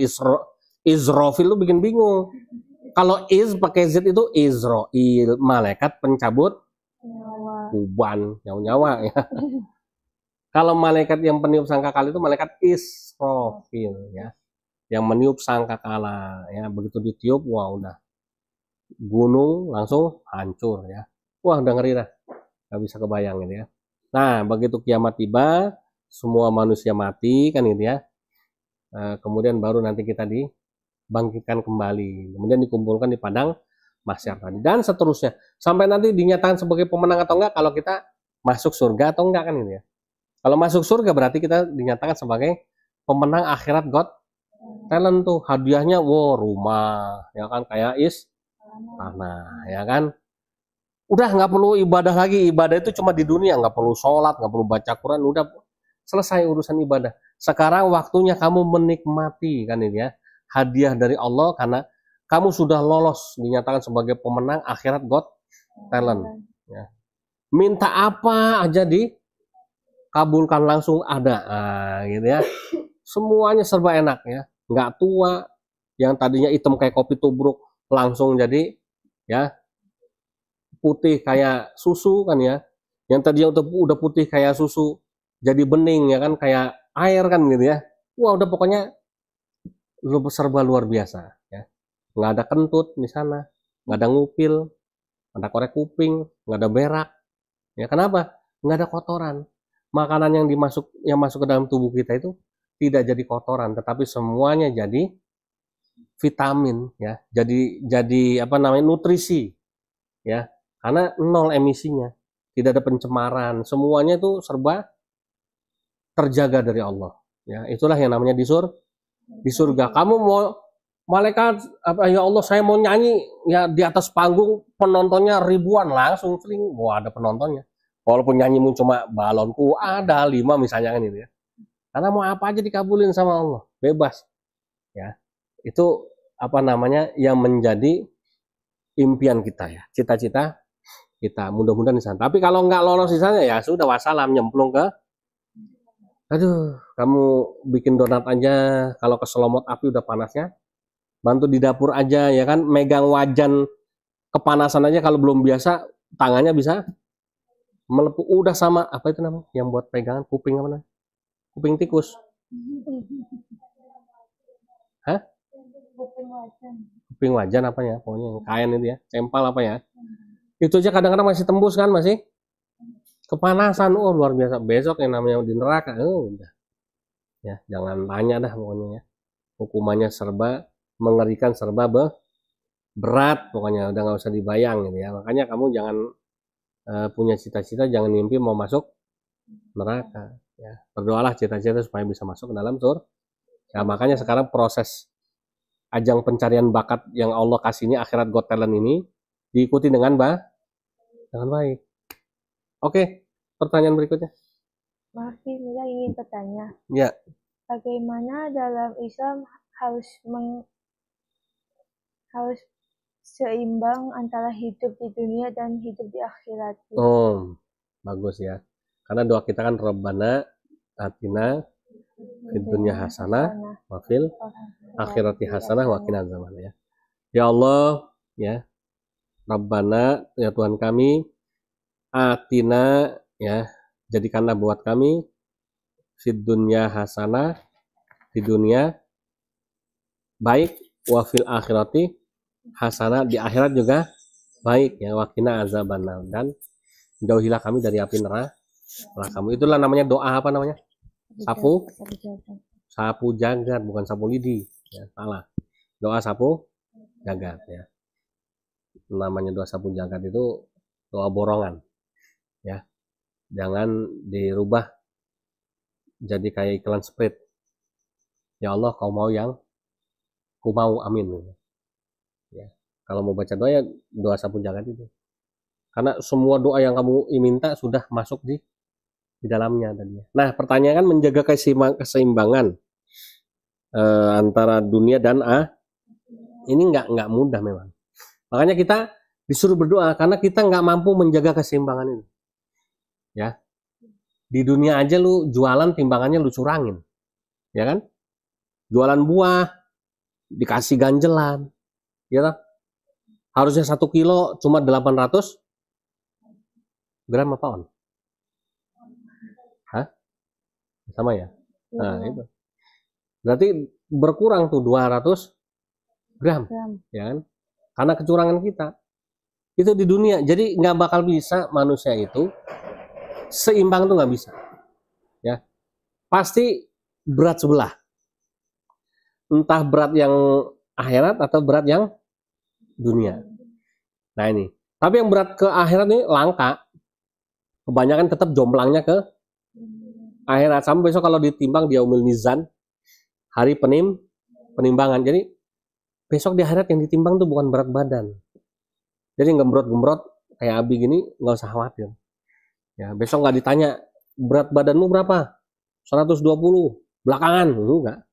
Israfil, lu bikin bingung. Kalau pakai Z itu Israel, malaikat pencabut uban, nyawa ya. Kalau malaikat yang peniup sangkakala itu malaikat Israfil ya, yang meniup sangkakala ya. Begitu ditiup, wah udah gunung langsung hancur ya. Wah udah ngeri dah, nggak bisa kebayang ini ya. Nah begitu kiamat tiba, semua manusia mati kan gitu ya. Kemudian baru nanti kita dibangkitkan kembali, kemudian dikumpulkan di padang mahsyar tadi dan seterusnya sampai nanti dinyatakan sebagai pemenang atau enggak, kalau kita masuk surga atau enggak kan gitu ya. Kalau masuk surga berarti kita dinyatakan sebagai pemenang akhirat Got Talent tuh, hadiahnya wow rumah ya kan, kayak tanah ya kan. Udah nggak perlu ibadah lagi, ibadah itu cuma di dunia, nggak perlu sholat, nggak perlu baca Quran, udah selesai urusan ibadah. Sekarang waktunya kamu menikmati kan ini ya, hadiah dari Allah karena kamu sudah lolos dinyatakan sebagai pemenang akhirat Got Talent ya. Minta apa aja dikabulkan langsung ada, gitu ya. Semuanya serba enak ya, nggak tua, yang tadinya hitam kayak kopi tubruk langsung jadi ya putih kayak susu kan ya, yang tadinya udah putih kayak susu jadi bening ya kan, kayak air kan gitu ya. Wah udah pokoknya serba luar biasa ya. Nggak ada kentut di sana, nggak ada ngupil, nggak ada korek kuping, nggak ada berak ya. Kenapa? Nggak ada kotoran. Makanan yang masuk ke dalam tubuh kita itu tidak jadi kotoran, tetapi semuanya jadi vitamin ya, jadi apa namanya, nutrisi ya. Karena 0 emisinya, tidak ada pencemaran, semuanya itu serba terjaga dari Allah ya. Itulah yang namanya di surga. Kamu mau malaikat apa, ya Allah saya mau nyanyi ya, di atas panggung penontonnya ribuan, langsung sering wah ada penontonnya. Walaupun nyanyimu cuma balonku ada 5 misalnya kan itu ya. Karena mau apa aja dikabulin sama Allah, bebas ya. Itu apa namanya yang menjadi impian kita ya, cita-cita kita, mudah-mudahan di sana. Tapi kalau nggak lolos di sana ya sudah, wassalam, nyemplung ke, aduh, kamu bikin donat aja, kalau ke selomot api udah panasnya, bantu di dapur aja ya kan, megang wajan kepanasan aja kalau belum biasa tangannya bisa melepuh. Udah sama apa itu namanya yang buat pegangan kuping apa namanya? Kuping tikus. Hah? Kuping wajan apa ya? Pokoknya yang kain itu ya, cempal apa ya? Itu aja kadang-kadang masih tembus kan, masih kepanasan. Oh luar biasa. Besok yang namanya di neraka, udah. Ya, jangan tanya dah pokoknya ya. Hukumannya serba mengerikan, serba berat pokoknya, udah nggak usah dibayang gitu ya. Makanya kamu jangan punya cita-cita, jangan mimpi mau masuk neraka ya. Berdoalah cita-cita supaya bisa masuk ke dalam surga. Ya, makanya sekarang proses ajang pencarian bakat yang Allah kasih ini, Akhirat Got Talent ini diikuti dengan baik. Oke, pertanyaan berikutnya. Maaf, Mila ingin bertanya. Ya. Bagaimana dalam Islam harus seimbang antara hidup di dunia dan hidup di akhirat? Oh, bagus ya. Karena doa kita kan Rabbana atina fid dunya hasanah wa fil akhirati hasanah wa qina adzabannar ya. Ya Allah, ya. Rabbana, ya Tuhan kami, atina ya, jadikanlah buat kami fid dunya hasanah, di dunia baik, wa fil akhirati hasanah, di akhirat juga baik ya, wa qina adzabannar, dan jauhilah kami dari api neraka. Kamu itulah namanya doa apa namanya? Sapu jagat, bukan sapu lidi ya, salah. Doa sapu jagat ya. Namanya doa sapu jagat itu doa borongan ya. Jangan dirubah jadi kayak iklan Sprite. Ya Allah, kau mau yang ku mau, amin ya. Kalau mau baca doa ya doa sapu jagat itu, karena semua doa yang kamu minta sudah masuk di dalamnya tadinya. Nah, pertanyaan kan menjaga keseimbangan antara dunia dan ini nggak mudah memang. Makanya kita disuruh berdoa karena kita nggak mampu menjaga keseimbangan ini. Ya, di dunia aja lu jualan timbangannya lu curangin, ya kan? Jualan buah dikasih ganjelan, ya kan? Harusnya 1 kilo cuma 800 gram apa on? Hah? Sama ya? Nah, itu. Berarti berkurang tuh 200 gram. Ya kan? Karena kecurangan kita. Itu di dunia. Jadi nggak bakal bisa manusia itu seimbang tuh nggak bisa. Ya. Pasti berat sebelah. Entah berat yang akhirat atau berat yang dunia. Nah ini. Tapi yang berat ke akhirat ini langka. Kebanyakan tetap jomblangnya ke akhirat. Sampai besok kalau ditimbang di yaumil mizan, hari penimbangan. Jadi besok di akhirat yang ditimbang tuh bukan berat badan. Jadi gembrot-gembrot kayak Abi gini nggak usah khawatir. Ya, besok nggak ditanya berat badanmu berapa? 120. Belakangan enggak.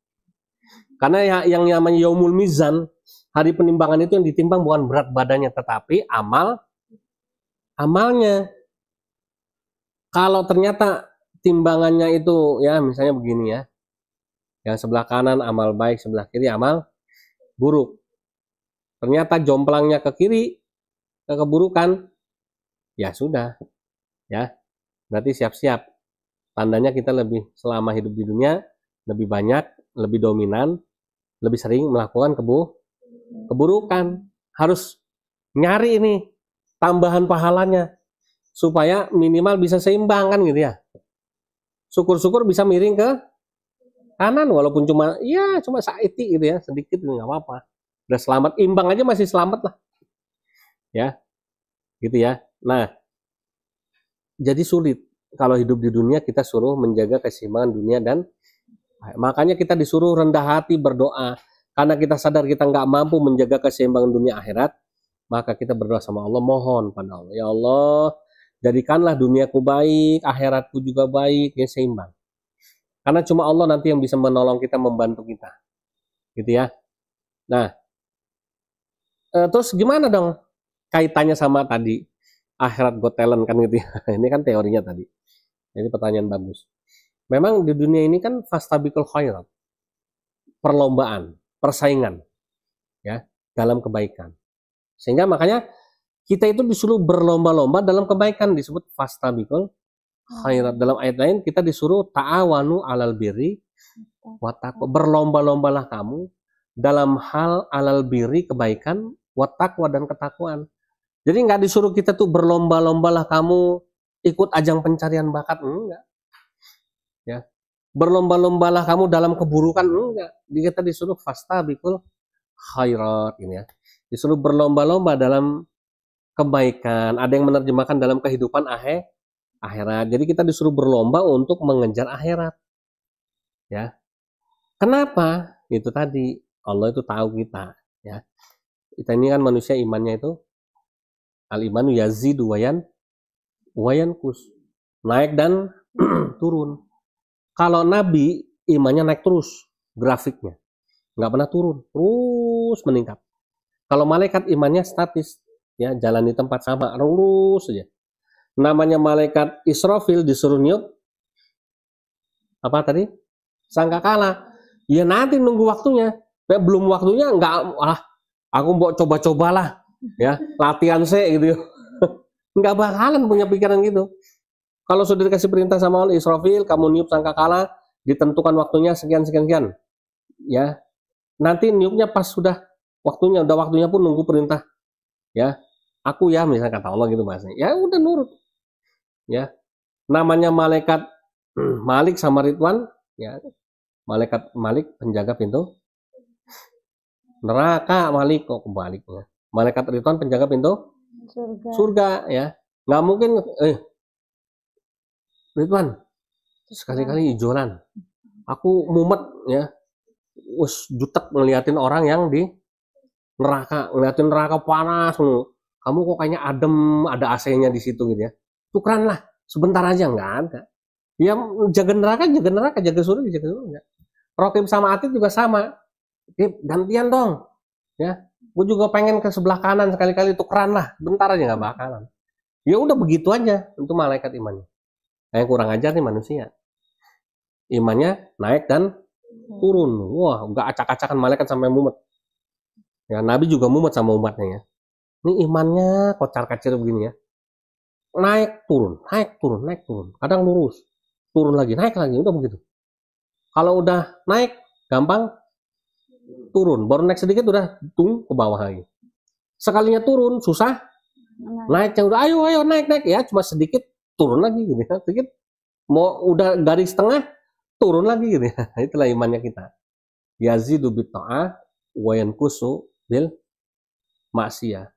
Karena ya, yang namanya yaumul mizan, hari penimbangan itu yang ditimbang bukan berat badannya tetapi amalnya. Kalau ternyata timbangannya itu ya misalnya begini ya. Yang sebelah kanan amal baik, sebelah kiri amal buruk. Ternyata jomplangnya ke kiri, ke keburukan, ya sudah. Ya. Berarti siap-siap. Tandanya kita lebih selama hidup di dunia lebih banyak, lebih dominan, lebih sering melakukan keburukan. Harus nyari ini tambahan pahalanya supaya minimal bisa seimbang kan gitu ya. Syukur-syukur bisa miring ke kanan walaupun cuma saiti gitu ya, sedikit nggak apa-apa. Udah selamat, imbang aja masih selamat lah. Ya. Gitu ya. Nah, jadi sulit kalau hidup di dunia kita suruh menjaga keseimbangan dunia dan makanya kita disuruh rendah hati berdoa. Karena kita sadar kita nggak mampu menjaga keseimbangan dunia akhirat, maka kita berdoa sama Allah, mohon pada Allah, ya Allah, jadikanlah duniaku baik, akhiratku juga baik, ya seimbang. Karena cuma Allah nanti yang bisa menolong kita, membantu kita. Gitu ya. Nah, terus gimana dong kaitannya sama tadi Akhirat Got Talent kan gitu ya. Ini kan teorinya tadi. Jadi pertanyaan bagus. Memang di dunia ini kan fastabiqul khairat. Perlombaan, persaingan ya dalam kebaikan. Sehingga makanya Kita itu disuruh berlomba-lomba dalam kebaikan, disebut fastabiqul khairat. Dalam ayat lain kita disuruh ta'awanu 'alal birri wa taqwa. Berlomba-lombalah kamu dalam hal alal birri, kebaikan, wa taqwa, dan ketakwaan. Jadi nggak disuruh kita tuh berlomba-lombalah kamu ikut ajang pencarian bakat, enggak. Ya. Berlomba-lombalah kamu dalam keburukan, enggak. Kita disuruh fastabiqul khairat ini ya. Disuruh berlomba-lomba dalam kebaikan. Ada yang menerjemahkan dalam kehidupan akhirat. Jadi kita disuruh berlomba untuk mengejar akhirat. Ya. Kenapa? Itu tadi Allah itu tahu kita, ya. Kita ini kan manusia, imannya itu al-imanu yazidu wayankus, naik dan turun. Kalau Nabi imannya naik terus, grafiknya nggak pernah turun, terus meningkat. Kalau malaikat imannya statis, ya, jalan di tempat sama, lurus saja. Namanya malaikat Israfil disuruh niup apa tadi? Sangkakala. Ya nanti nunggu waktunya. Belum waktunya enggak, aku mau coba-cobalah, ya, latihan saya gitu. Enggak bakalan punya pikiran gitu. Kalau sudah dikasih perintah sama Allah, Israfil, kamu niup sangkakala, ditentukan waktunya sekian, ya. Nanti niupnya pas sudah waktunya pun nunggu perintah, ya. Aku ya, misalnya kata Allah gitu bahasanya. Ya udah nurut. Ya. Namanya malaikat Malik sama Ridwan, ya. Malaikat Malik penjaga pintu neraka, Malik kok kebaliknya. Malaikat Ridwan penjaga pintu surga, ya. Nggak mungkin Ridwan sekali-kali ijolan. Aku mumet, ya. Jutek ngeliatin orang yang di neraka, ngeliatin neraka panas. Kamu kok kayaknya adem, ada AC-nya di situ gitu ya. Tukeran lah, sebentar aja, nggak ada. Ya jaga neraka, jaga surga. Rokib sama Atid juga sama. Gantian dong, ya. Gue juga pengen ke sebelah kanan sekali-kali, tukeran lah, bentar aja, nggak bakalan. Ya udah begitu aja untuk malaikat imannya. Yang kurang ajar nih manusia, imannya naik dan turun. Wah, nggak acak-acakan malaikat sampai mumet. Ya, Nabi juga mumet sama umatnya, ya. Ini imannya kocar-kacir begini, ya. Naik turun. Kadang lurus, turun lagi, naik lagi, udah begitu. Kalau udah naik gampang, turun, baru naik sedikit udah tung ke bawah lagi. Sekalinya turun susah, naiknya udah ayo naik, ya cuma sedikit turun lagi gitu ya. Sedikit mau udah garis tengah turun lagi gitu ya. Itulah imannya kita. Yazidu bitta'ah wa yanqusu bil maksiyah.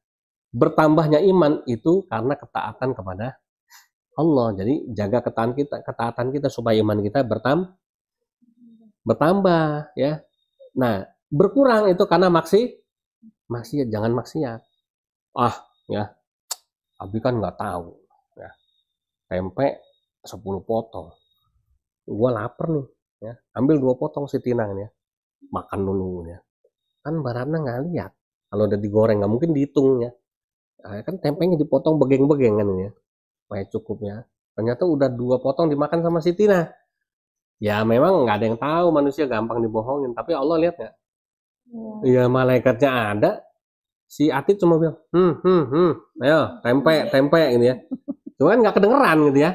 Bertambahnya iman itu karena ketaatan kepada Allah. Jadi jaga ketaatan kita supaya iman kita bertambah, ya. Nah, berkurang itu karena maksiat, jangan maksiat. Ya, Abi kan nggak tahu, ya. Tempe 10 potong. Gua lapar nih, ya. Ambil 2 potong si Tinang, ya. Makan dulu, ya. Kan Baratna nggak lihat. Kalau udah digoreng nggak mungkin dihitung, ya. Nah, kan tempenya dipotong begeng-begeng kan, ya. Supaya cukup, ya. Ternyata udah 2 potong dimakan sama si Tina. Ya memang nggak ada yang tahu, manusia gampang dibohongin. Tapi Allah lihat nggak? Ya malaikatnya ada. Si Atid cuma bilang, ayo tempe gitu ya. Cuman nggak kedengeran gitu ya.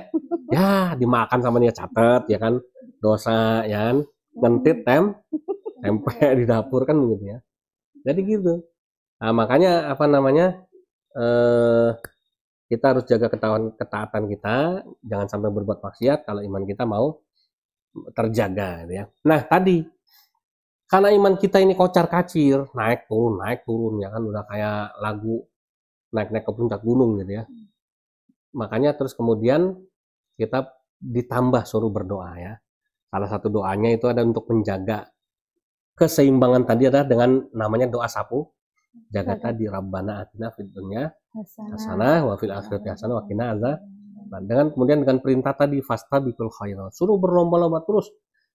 Ya dimakan sama dia, catat ya kan, dosa ya kan, ngentit tempe di dapur kan begitu ya. Jadi gitu. Nah, makanya kita harus jaga ketaatan kita, jangan sampai berbuat maksiat kalau iman kita mau terjaga gitu ya. Nah tadi karena iman kita ini kocar kacir, naik turun ya kan, udah kayak lagu naik ke puncak gunung gitu ya. Makanya terus kemudian kita ditambah suruh berdoa, ya. Salah satu doanya itu ada untuk menjaga keseimbangan tadi, adalah dengan namanya doa sapu jaga tadi, Rabbana atina fid dunya hasanah wa fil akhirati hasanah wa qina adzabannar. Dengan perintah tadi fastabiqul khairat, suruh berlomba-lomba terus.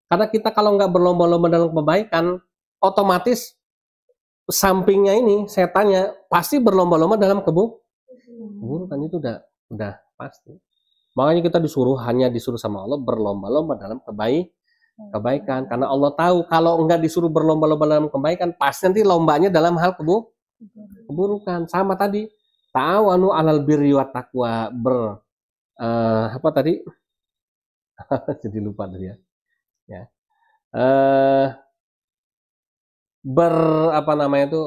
Karena kita kalau nggak berlomba-lomba dalam kebaikan, otomatis sampingnya ini setannya pasti berlomba-lomba dalam keburukan. Itu udah pasti. Makanya kita hanya disuruh sama Allah berlomba-lomba dalam kebaikan. Karena Allah tahu kalau nggak disuruh berlomba-lomba dalam kebaikan, pasti nanti lombanya dalam hal keburukan. Sama tadi, ta'awanu 'alal birri wat taqwa, apa tadi? Jadi lupa tadi ya. Ya. Apa namanya itu,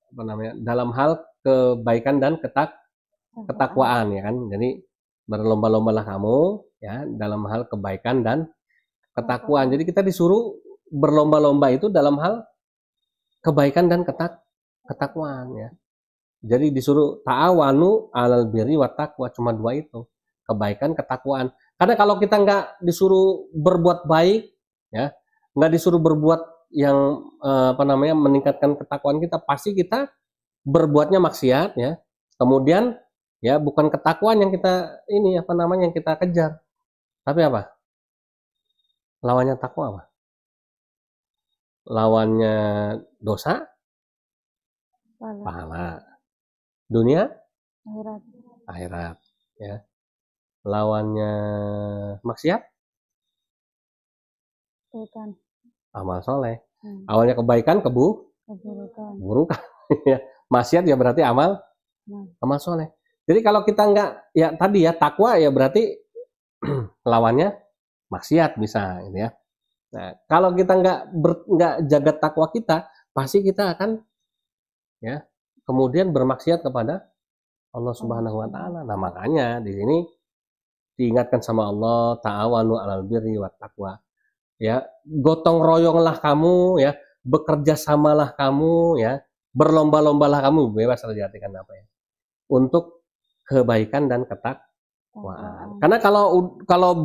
apa namanya, dalam hal kebaikan dan ketakwaan ya kan. Jadi berlomba-lombalah kamu ya dalam hal kebaikan dan ketakwaan. Jadi kita disuruh berlomba-lomba itu dalam hal kebaikan dan ketakwaan ya. Jadi disuruh ta'awanu 'alal birri wat taqwa, cuma dua itu, kebaikan, ketakwaan. Karena kalau kita nggak disuruh berbuat baik ya, nggak disuruh berbuat yang apa namanya meningkatkan ketakwaan kita, pasti kita berbuatnya maksiat ya. Kemudian ya bukan ketakwaan yang kita ini apa namanya yang kita kejar, tapi apa? Lawannya takwa apa? Lawannya dosa, pahala. Dunia, akhirat ya. Lawannya maksiat, amal soleh. Awalnya kebaikan, keburukan. Maksiat ya berarti amal soleh. Jadi kalau kita nggak ya tadi ya takwa ya berarti lawannya maksiat bisa gitu ya. Nah, kalau kita nggak jaga takwa kita, pasti kita akan ya kemudian bermaksiat kepada Allah Subhanahu wa taala. Nah, makanya di sini diingatkan sama Allah, ta'awanu 'alal birri wat taqwa. Ya, gotong royonglah kamu ya, bekerja samalah kamu ya, berlomba-lombalah kamu, bebas diartikan apa ya. Untuk kebaikan dan ketakwaan. Karena kalau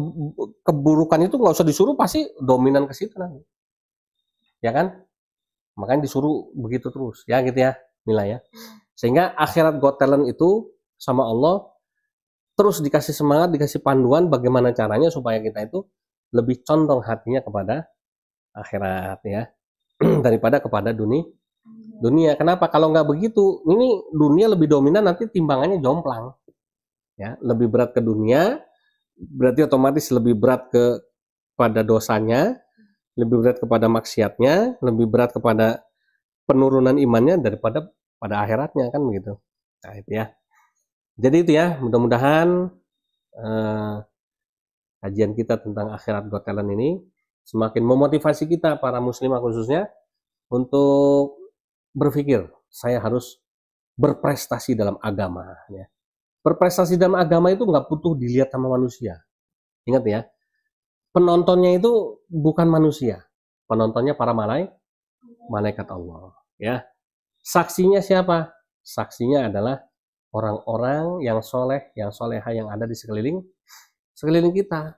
keburukan itu nggak usah disuruh pasti dominan ke situ nanti. Ya kan? Makanya disuruh begitu terus. Ya gitu ya, Mila ya. Sehingga akhirat Got Talent itu sama Allah terus dikasih semangat, dikasih panduan bagaimana caranya supaya kita itu lebih condong hatinya kepada akhirat ya daripada kepada dunia. Kenapa? Kalau nggak begitu, ini dunia lebih dominan, nanti timbangannya jomplang. Ya, lebih berat ke dunia, berarti otomatis lebih berat kepada dosanya, lebih berat kepada maksiatnya, lebih berat kepada penurunan imannya daripada pada akhiratnya kan begitu. Nah itu ya. Jadi itu ya, mudah-mudahan kajian kita tentang akhirat Got Talent ini semakin memotivasi kita para muslimah khususnya untuk berpikir saya harus berprestasi dalam agama ya. Berprestasi dalam agama itu nggak butuh dilihat sama manusia. Ingat ya, penontonnya itu bukan manusia, penontonnya para malaikat Allah ya. Saksinya siapa? Saksinya adalah orang-orang yang soleh, yang soleha yang ada di sekeliling kita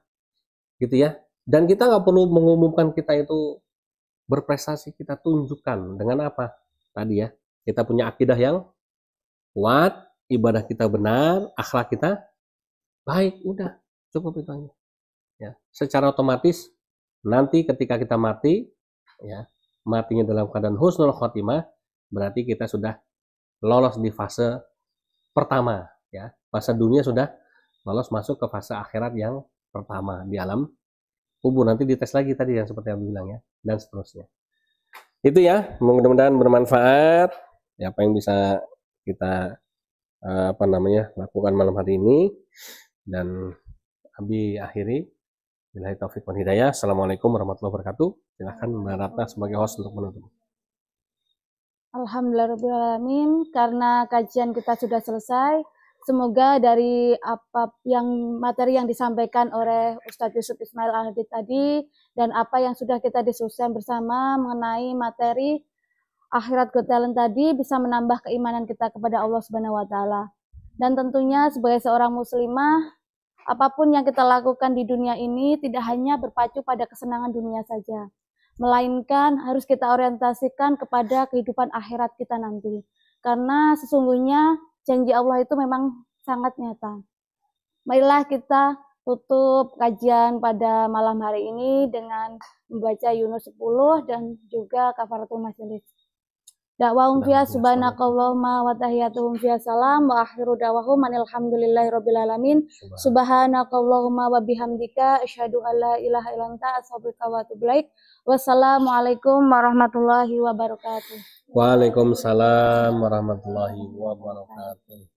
gitu ya. Dan kita nggak perlu mengumumkan kita itu berprestasi, kita tunjukkan dengan apa tadi ya, kita punya akidah yang kuat, ibadah kita benar, akhlak kita baik, udah cukup itu aja ya. Secara otomatis nanti ketika kita mati ya, matinya dalam keadaan husnul khotimah, berarti kita sudah lolos di fase pertama ya, fase dunia sudah lolos masuk ke fase akhirat yang pertama di alam kubur. Nanti dites lagi tadi yang seperti yang bilang ya, dan seterusnya. Itu ya, mudah-mudahan bermanfaat ya apa yang bisa kita apa namanya lakukan malam hari ini. Dan Abi akhiri, billahi taufiq wal hidayah. Assalamualaikum warahmatullahi wabarakatuh. Silahkan Mbak Ratna sebagai host untuk menutup. Alhamdulillahirrahmanirrahim, karena kajian kita sudah selesai. Semoga dari materi yang disampaikan oleh Ustadz Yusuf Ismail Al-Hadid tadi dan apa yang sudah kita diskusikan bersama mengenai materi akhirat Got Talent tadi bisa menambah keimanan kita kepada Allah Subhanahu wa taala. Dan tentunya sebagai seorang muslimah, apapun yang kita lakukan di dunia ini tidak hanya berpacu pada kesenangan dunia saja, melainkan harus kita orientasikan kepada kehidupan akhirat kita nanti. Karena sesungguhnya janji Allah itu memang sangat nyata. Marilah kita tutup kajian pada malam hari ini dengan membaca Yunus 10 dan juga Kafaratul Majelis. Da'wahum fiha Da'wahum fiha subhanakallahumma wa tahiyyatuhum fiha salam wa akhiru da'wahum alhamdulillahi rabbil alamin. Subhanakallahumma wa bihamdika asyhadu an la ilaha illa anta astaghfiruka wa atubu ilaik. Wassalamualaikum warahmatullahi wabarakatuh. Waalaikumsalam warahmatullahi wabarakatuh.